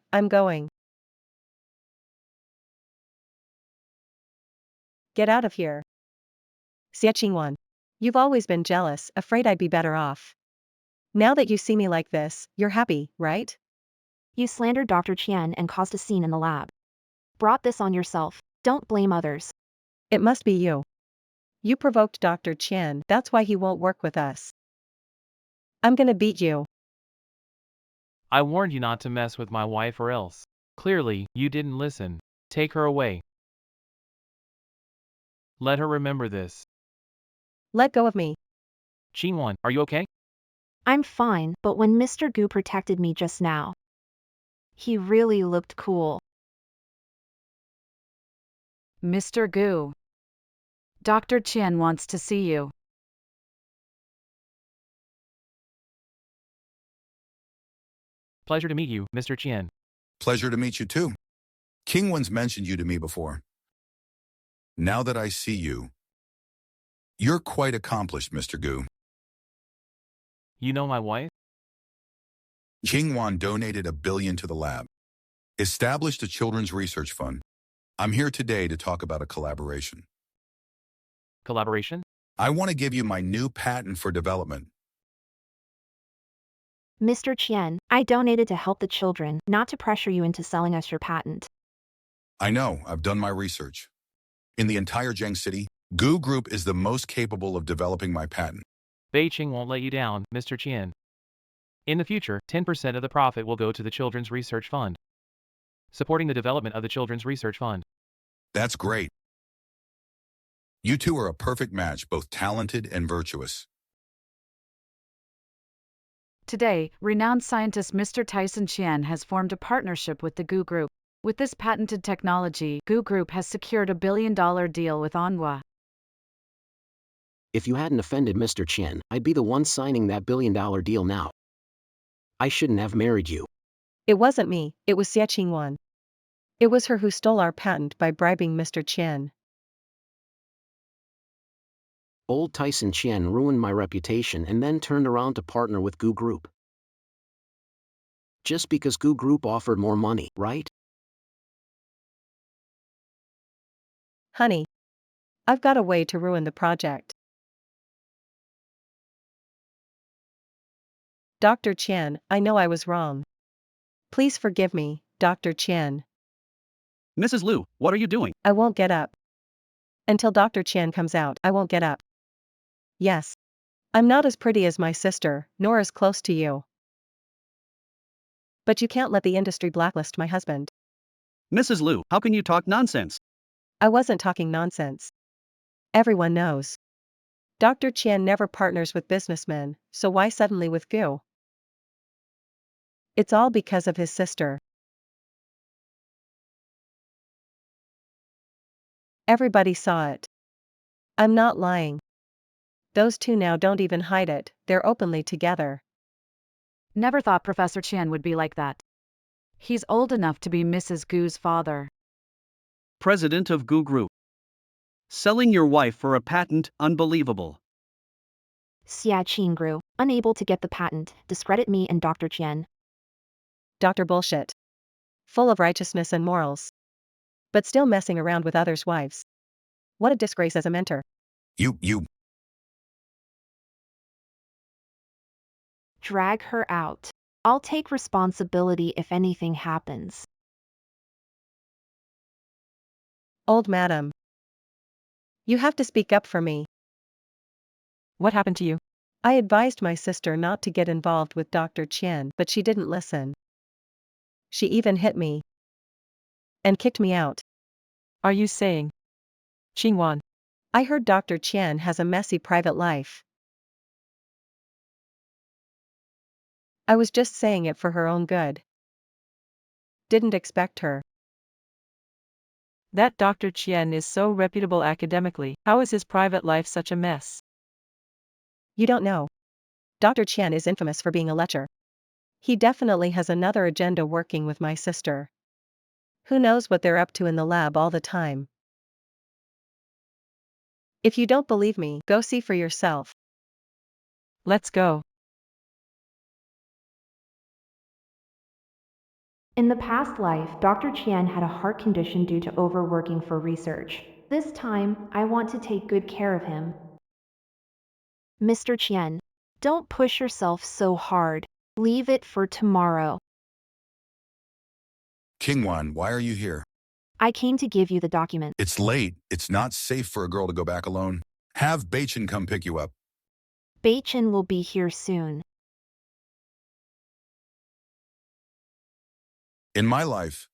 Get out of here. Xia Qingwan. You've always been jealous, afraid I'd be better off. Now that you see me like this, you're happy, right? You slandered Dr. Chen and caused a scene in the lab. Brought this on yourself. Don't blame others. It must be you. You provoked Dr. Chen, that's why he won't work with us. I'm gonna beat you. I warned you not to mess with my wife or else. Clearly, you didn't listen. Take her away. Let her remember this. Let go of me. Qingwan, are you okay? I'm fine, but when Mr. Gu protected me just now, he really looked cool. Mr. Gu. Dr. Chen wants to see you. Pleasure to meet you, Mr. Chen. Pleasure to meet you too. Kingwan's mentioned you to me before. Now that I see you, you're quite accomplished, Mr. Gu. You know my wife? Qingwan donated $1 billion to the lab, established a children's research fund. I'm here today to talk about a collaboration. Collaboration? I want to give you my new patent for development. Mr. Qian, I donated to help the children, not to pressure you into selling us your patent. I know, I've done my research. In the entire Jiang City, Gu Group is the most capable of developing my patent. Beijing won't let you down, Mr. Qian. In the future, 10% of the profit will go to the Children's Research Fund, supporting the development of the Children's Research Fund. That's great. You two are a perfect match, both talented and virtuous. Today, renowned scientist Mr. Tyson Qian has formed a partnership with the Gu Group. With this patented technology, Gu Group has secured a $1 billion deal with Anhua. If you hadn't offended Mr. Chen, I'd be the one signing that $1 billion deal now. I shouldn't have married you. It wasn't me, it was Xie Qingwan. It was her who stole our patent by bribing Mr. Chen. Old Tyson Chen ruined my reputation and then turned around to partner with Gu Group. Just because Gu Group offered more money, right? Honey, I've got a way to ruin the project. Dr. Chen, I know I was wrong. Please forgive me, Dr. Chen. Mrs. Liu, what are you doing? I won't get up. Until Dr. Chen comes out, I won't get up. Yes. I'm not as pretty as my sister, nor as close to you. But you can't let the industry blacklist my husband. Mrs. Liu, how can you talk nonsense? I wasn't talking nonsense. Everyone knows. Dr. Chen never partners with businessmen, so why suddenly with Gu? It's all because of his sister. Everybody saw it. I'm not lying. Those two now don't even hide it, they're openly together. Never thought Professor Qian would be like that. He's old enough to be Mrs. Gu's father. President of Gu Group. Selling your wife for a patent, unbelievable. Xia Qingru, unable to get the patent, discredit me and Dr. Qian. Dr. Bullshit. Full of righteousness and morals. But still messing around with others' wives. What a disgrace as a mentor. You. Drag her out. I'll take responsibility if anything happens. Old madam. You have to speak up for me. What happened to you? I advised my sister not to get involved with Dr. Chen, but she didn't listen. She even hit me. And kicked me out. Are you saying? Qingwan. I heard Dr. Chen has a messy private life. I was just saying it for her own good. Didn't expect her. That Dr. Chen is so reputable academically. How is his private life such a mess? You don't know. Dr. Chen is infamous for being a lecher. He definitely has another agenda working with my sister. Who knows what they're up to in the lab all the time. If you don't believe me, go see for yourself. Let's go. In the past life, Dr. Qian had a heart condition due to overworking for research. This time, I want to take good care of him. Mr. Qian, don't push yourself so hard. Leave it for tomorrow. Qingwan, why are you here? I came to give you the document. It's late. It's not safe for a girl to go back alone. Have Beichin come pick you up. Beichin will be here soon. In my life,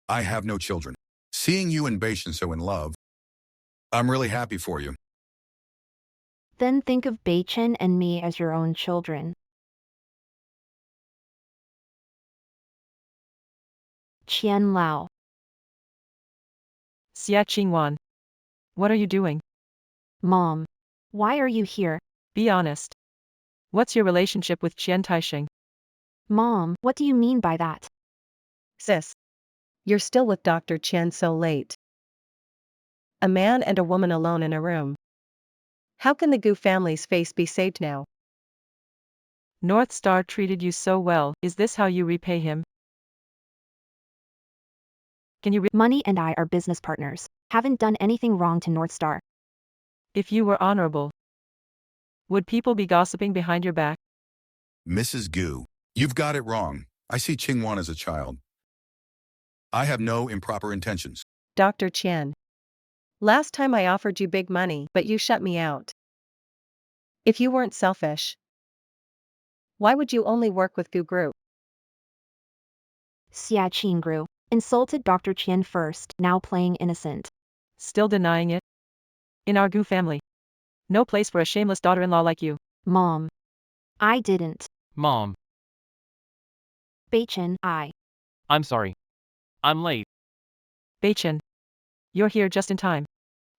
I have no children. Seeing you and Beichin so in love, I'm really happy for you. Then think of Beichin and me as your own children. Qian Lao. Xia Qingwan. What are you doing? Mom. Why are you here? Be honest. What's your relationship with Qian Taisheng? Mom, what do you mean by that? Sis. You're still with Dr. Chen so late. A man and a woman alone in a room. How can the Gu family's face be saved now? North Star treated you so well, is this how you repay him? Can you Money and I are business partners. Haven't done anything wrong to North Star. If you were honorable, would people be gossiping behind your back? Mrs. Gu, You've got it wrong. I see Qingwan as a child. I have no improper intentions. Dr. Qian. Last time I offered you big money, but you shut me out. If you weren't selfish, why would you only work with Gu Group? Xia Qingru insulted Dr. Qian first, now playing innocent. Still denying it? In our Gu family. No place for a shameless daughter-in-law like you. Mom. I didn't. Mom, Beichen, I'm sorry. I'm late. Beichen. You're here just in time.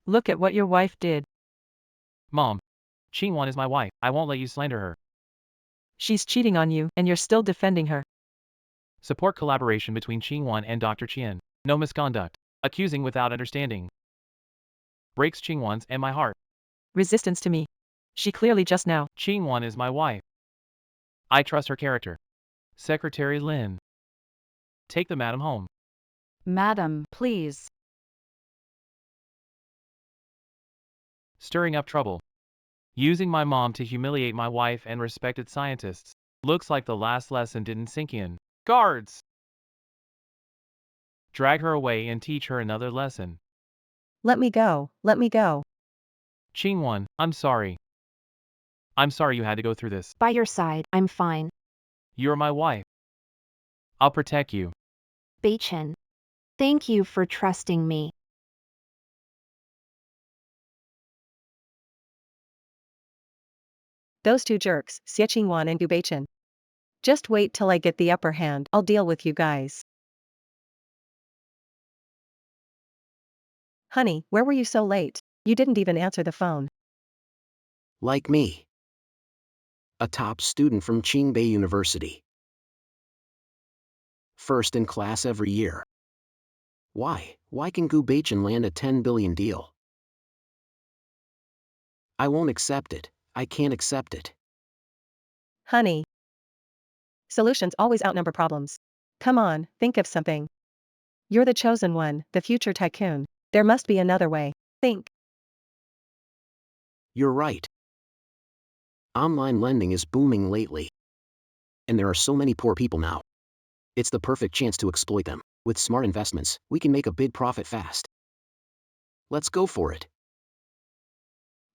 Look at what your wife did. Mom, Qingwan is my wife. I won't let you slander her. She's cheating on you, and you're still defending her. Support collaboration between Qingwan and Dr. Qian. No misconduct. Accusing without understanding. Breaks Qingwan's and my heart. Resistance to me. She clearly just now. Qingwan is my wife. I trust her character. Secretary Lin. Take the madam home. Madam, please. Stirring up trouble. Using my mom to humiliate my wife and respected scientists. Looks like the last lesson didn't sink in. Guards! Drag her away and teach her another lesson. Let me go, let me go. Qingwan, I'm sorry. I'm sorry you had to go through this. by your side, I'm fine. You're my wife. I'll protect you. Beichen. Thank you for trusting me. Those two jerks, Xie Qingwan and Gu Beichen. Just wait till I get the upper hand, I'll deal with you guys. Honey, where were you so late? You didn't even answer the phone. Like me. A top student from Qingbei University. First in class every year. Why? Why can Gu Beichen land a 10 billion deal? I won't accept it. I can't accept it. Honey. Solutions always outnumber problems. Come on, think of something. You're the chosen one, the future tycoon. There must be another way. Think. You're right. Online lending is booming lately. And there are so many poor people now. It's the perfect chance to exploit them. With smart investments, we can make a big profit fast. Let's go for it.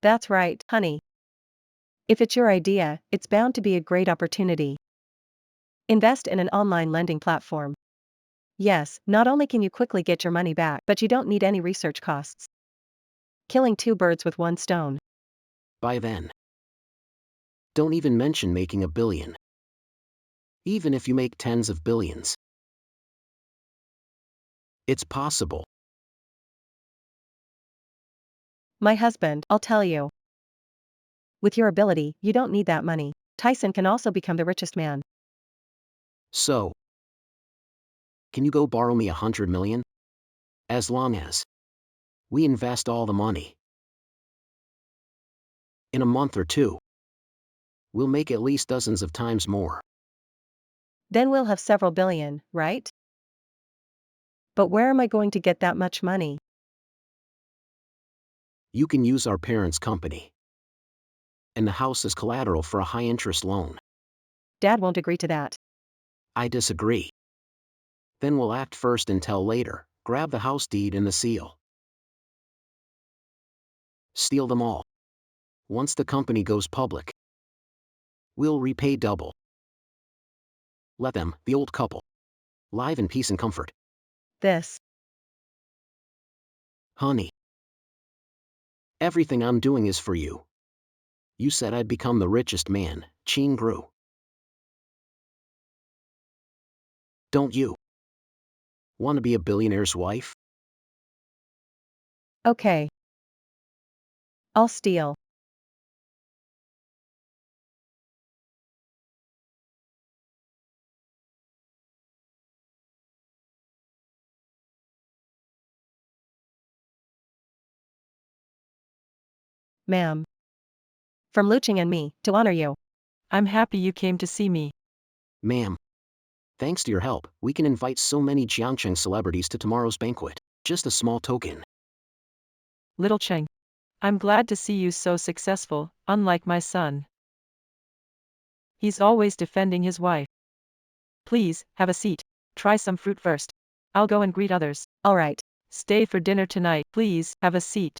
That's right, honey. If it's your idea, it's bound to be a great opportunity. Invest in an online lending platform. Yes, not only can you quickly get your money back, but you don't need any research costs. Killing two birds with one stone. By then. Don't even mention making a billion. Even if you make tens of billions. It's possible. My husband, I'll tell you. With your ability, you don't need that money. Tyson can also become the richest man. So. Can you go borrow me 100 million? As long as we invest all the money. In a month or two. We'll make at least dozens of times more. Then we'll have several billion, right? But where am I going to get that much money? You can use our parents' company. And the house as collateral for a high-interest loan. Dad won't agree to that. I disagree. Then we'll act first and tell later, grab the house deed and the seal. Steal them all. Once the company goes public, we'll repay double. Let them, the old couple, live in peace and comfort. This. Honey. Everything I'm doing is for you. You said I'd become the richest man, Qingru. Don't you want to be a billionaire's wife? Okay. I'll steal. Ma'am. From Luching and me, to honor you. I'm happy you came to see me. Ma'am. Thanks to your help, we can invite so many Jiangcheng celebrities to tomorrow's banquet. Just a small token. Little Cheng. I'm glad to see you so successful, unlike my son. He's always defending his wife. Please, have a seat. Try some fruit first. I'll go and greet others. All right. Stay for dinner tonight. Please, have a seat.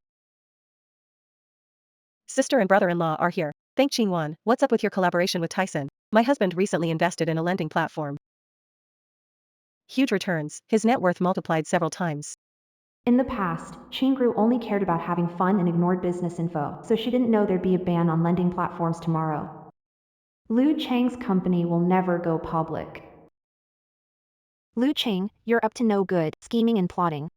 Sister and brother-in-law are here. Thank Qingwan. What's up with your collaboration with Tyson? My husband recently invested in a lending platform. Huge returns. His net worth multiplied several times. In the past, Qingru only cared about having fun and ignored business info, so she didn't know there'd be a ban on lending platforms tomorrow. Lu Chang's company will never go public. Lu Chang, you're up to no good, scheming and plotting.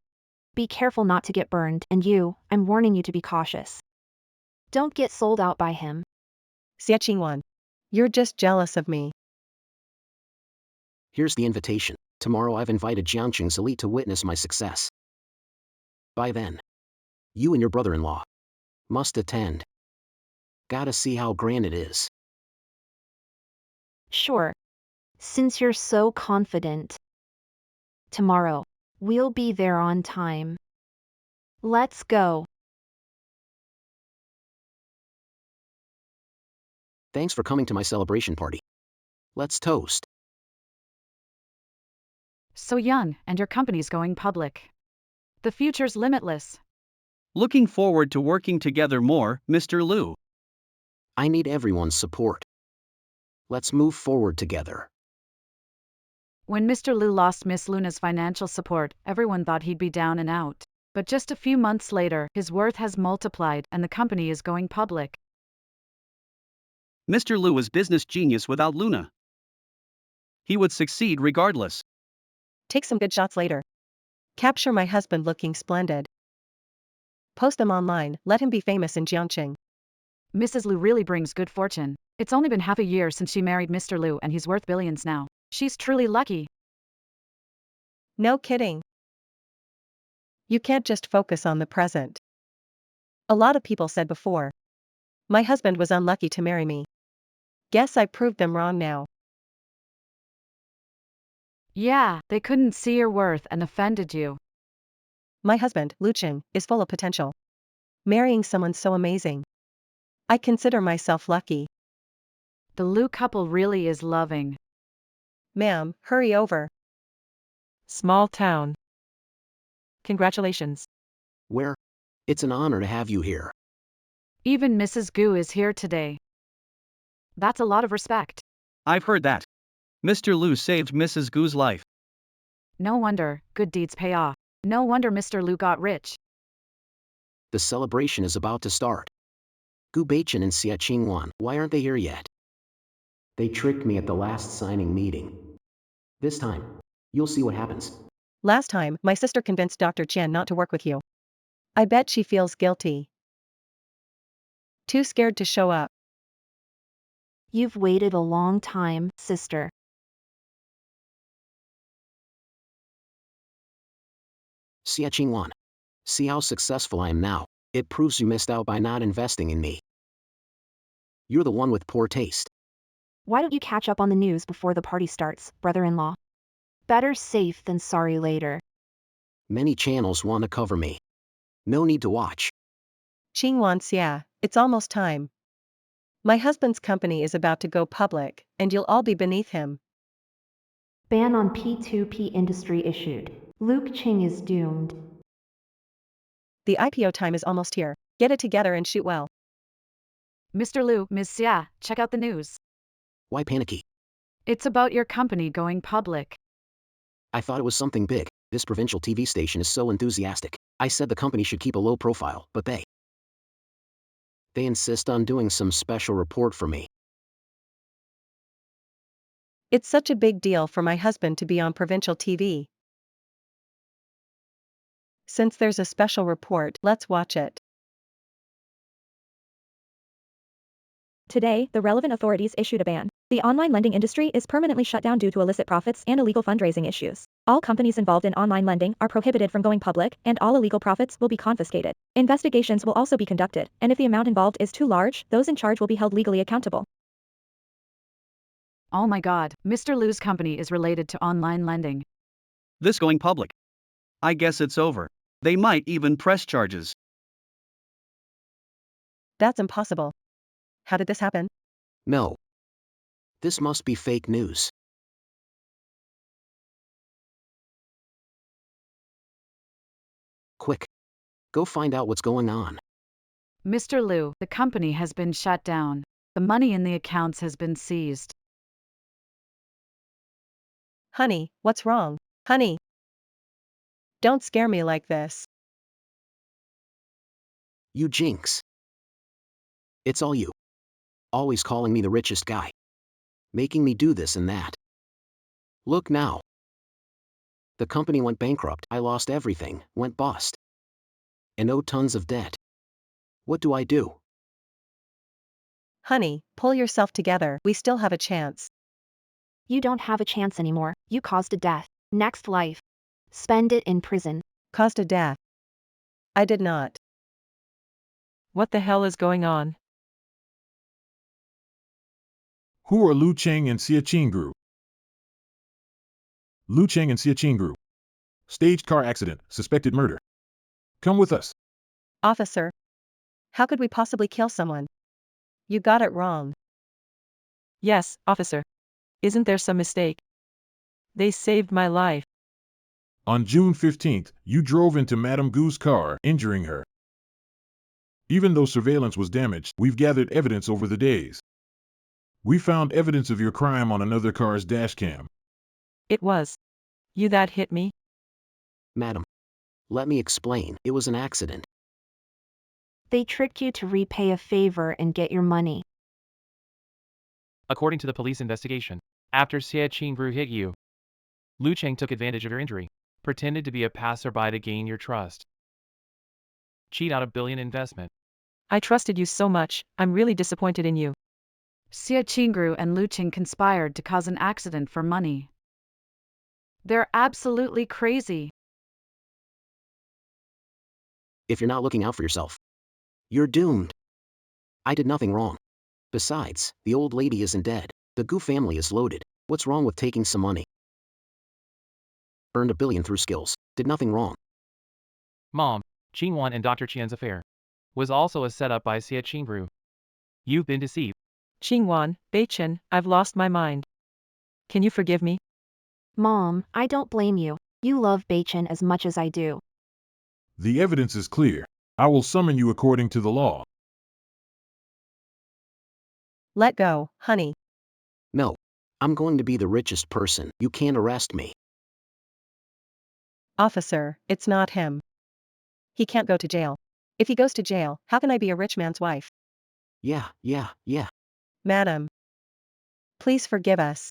Be careful not to get burned, and you, I'm warning you to be cautious. Don't get sold out by him. Xia Qingwan. You're just jealous of me. Here's the invitation. Tomorrow I've invited Jiangqing's elite to witness my success. By then, you and your brother-in-law must attend. Gotta see how grand it is. Sure. Since you're so confident. Tomorrow, we'll be there on time. Let's go. Thanks for coming to my celebration party. Let's toast. So young, and your company's going public. The future's limitless. Looking forward to working together more, Mr. Lu. I need everyone's support. Let's move forward together. When Mr. Lu lost Miss Luna's financial support, everyone thought he'd be down and out. But just a few months later, his worth has multiplied and the company is going public. Mr. Lu is business genius without Luna. He would succeed regardless. Take some good shots later. Capture my husband looking splendid. Post him online, let him be famous in Jiangqing. Mrs. Lu really brings good fortune. It's only been half a year since she married Mr. Lu and he's worth billions now. She's truly lucky. No kidding. You can't just focus on the present. A lot of people said before. My husband was unlucky to marry me. Guess I proved them wrong now. Yeah, they couldn't see your worth and offended you. My husband, Lu Cheng, is full of potential. Marrying someone so amazing. I consider myself lucky. The Lu couple really is loving. Ma'am, hurry over. Small town. Congratulations. Where? It's an honor to have you here. Even Mrs. Gu is here today. That's a lot of respect. I've heard that. Mr. Lu saved Mrs. Gu's life. No wonder, good deeds pay off. No wonder Mr. Lu got rich. The celebration is about to start. Gu Beichen and Xia Qingwan, why aren't they here yet? They tricked me at the last signing meeting. This time, you'll see what happens. Last time, my sister convinced Dr. Chen not to work with you. I bet she feels guilty. Too scared to show up. You've waited a long time, sister. Xia Qingwan. See how successful I am now. It proves you missed out by not investing in me. You're the one with poor taste. Why don't you catch up on the news before the party starts, brother-in-law? Better safe than sorry later. Many channels want to cover me. No need to watch. Qingwan Xia, it's almost time. My husband's company is about to go public, and you'll all be beneath him. Ban on P2P industry issued. Luke Ching is doomed. The IPO time is almost here. Get it together and shoot well. Mr. Lu, Ms. Xia, check out the news. Why panicky? It's about your company going public. I thought it was something big. This provincial TV station is so enthusiastic. I said the company should keep a low profile, but they insist on doing some special report for me. It's such a big deal for my husband to be on provincial TV. Since there's a special report, let's watch it. Today, the relevant authorities issued a ban. The online lending industry is permanently shut down due to illicit profits and illegal fundraising issues. All companies involved in online lending are prohibited from going public, and all illegal profits will be confiscated. Investigations will also be conducted, and if the amount involved is too large, those in charge will be held legally accountable. Oh my god, Mr. Lu's company is related to online lending. This going public. I guess it's over. They might even press charges. That's impossible. How did this happen? No. This must be fake news. Go find out what's going on. Mr. Liu, the company has been shut down. The money in the accounts has been seized. Honey, what's wrong? Honey. Don't scare me like this. You jinx. It's all you. Always calling me the richest guy. Making me do this and that. Look now. The company went bankrupt. I lost everything, went bust. And owe tons of debt. What do I do? Honey, pull yourself together. We still have a chance. You don't have a chance anymore. You caused a death. Next life. Spend it in prison. Caused a death. I did not. What the hell is going on? Who are Lu Cheng and Xia Qingru? Lu Cheng and Xia Qingru. Staged car accident, suspected murder. Come with us. Officer. How could we possibly kill someone? You got it wrong. Yes, officer. Isn't there some mistake? They saved my life. On June 15th, you drove into Madame Gu's car, injuring her. Even though surveillance was damaged, we've gathered evidence over the days. We found evidence of your crime on another car's dashcam. It was you that hit me? Madam. Let me explain. It was an accident. They tricked you to repay a favor and get your money. According to the police investigation, after Xia Qingru hit you, Lu Cheng took advantage of your injury, pretended to be a passerby to gain your trust. Cheat out $1 billion investment. I trusted you so much, I'm really disappointed in you. Xia Qingru and Lu Qing conspired to cause an accident for money. They're absolutely crazy. If you're not looking out for yourself, you're doomed. I did nothing wrong. Besides, the old lady isn't dead. The Gu family is loaded. What's wrong with taking some money? Earned $1 billion through skills. Did nothing wrong. Mom, Qingwan and Dr. Qian's affair was also a setup by Xia Qingru. You've been deceived. Qingwan, Beichen, I've lost my mind. Can you forgive me? Mom, I don't blame you. You love Beichen as much as I do. The evidence is clear. I will summon you according to the law. Let go, honey. No. I'm going to be the richest person. You can't arrest me. Officer, it's not him. He can't go to jail. If he goes to jail, how can I be a rich man's wife? Yeah. Madam. Please forgive us.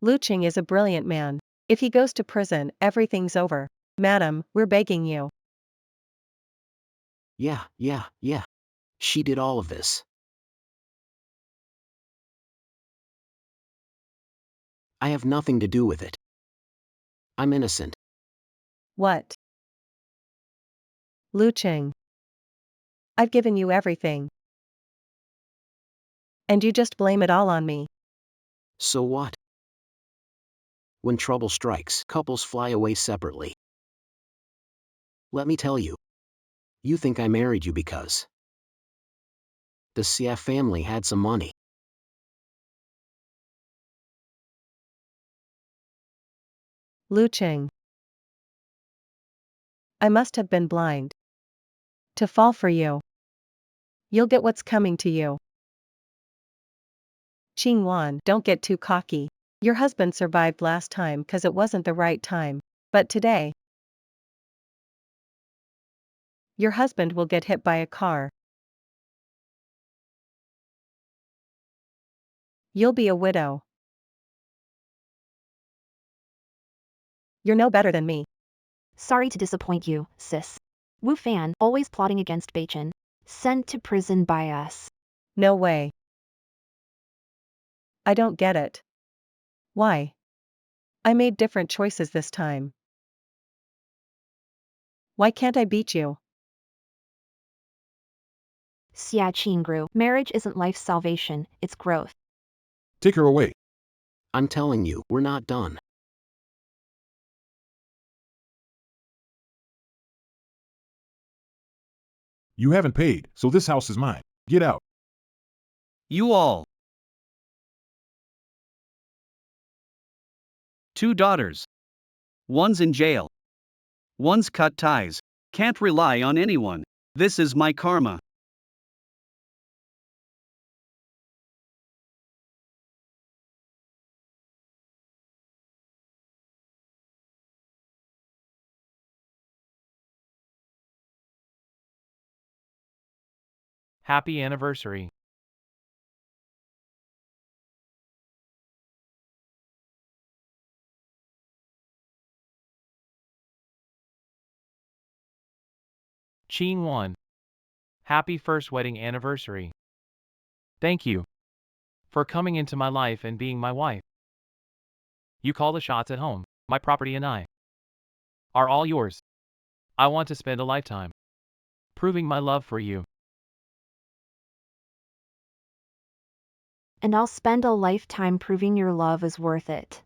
Lu Qing is a brilliant man. If he goes to prison, everything's over. Madam, we're begging you. Yeah. She did all of this. I have nothing to do with it. I'm innocent. What? Lu Qing. I've given you everything. And you just blame it all on me. So what? When trouble strikes, couples fly away separately. Let me tell you. You think I married you because the Xia family had some money. Lu Qing. I must have been blind to fall for you. You'll get what's coming to you. Qingwan, don't get too cocky. Your husband survived last time because it wasn't the right time. But today, your husband will get hit by a car. You'll be a widow. You're no better than me. Sorry to disappoint you, sis. Wu Fan, always plotting against Beichen. Sent to prison by us. No way. I don't get it. Why? I made different choices this time. Why can't I beat you? Xia Qingru, marriage isn't life's salvation, it's growth. Take her away. I'm telling you, we're not done. You haven't paid, so this house is mine. Get out. You all. 2 daughters. One's in jail. One's cut ties. Can't rely on anyone. This is my karma. Happy anniversary. Ching 1. Happy first wedding anniversary. Thank you for coming into my life and being my wife. You call the shots at home. My property and I are all yours. I want to spend a lifetime proving my love for you. And I'll spend a lifetime proving your love is worth it.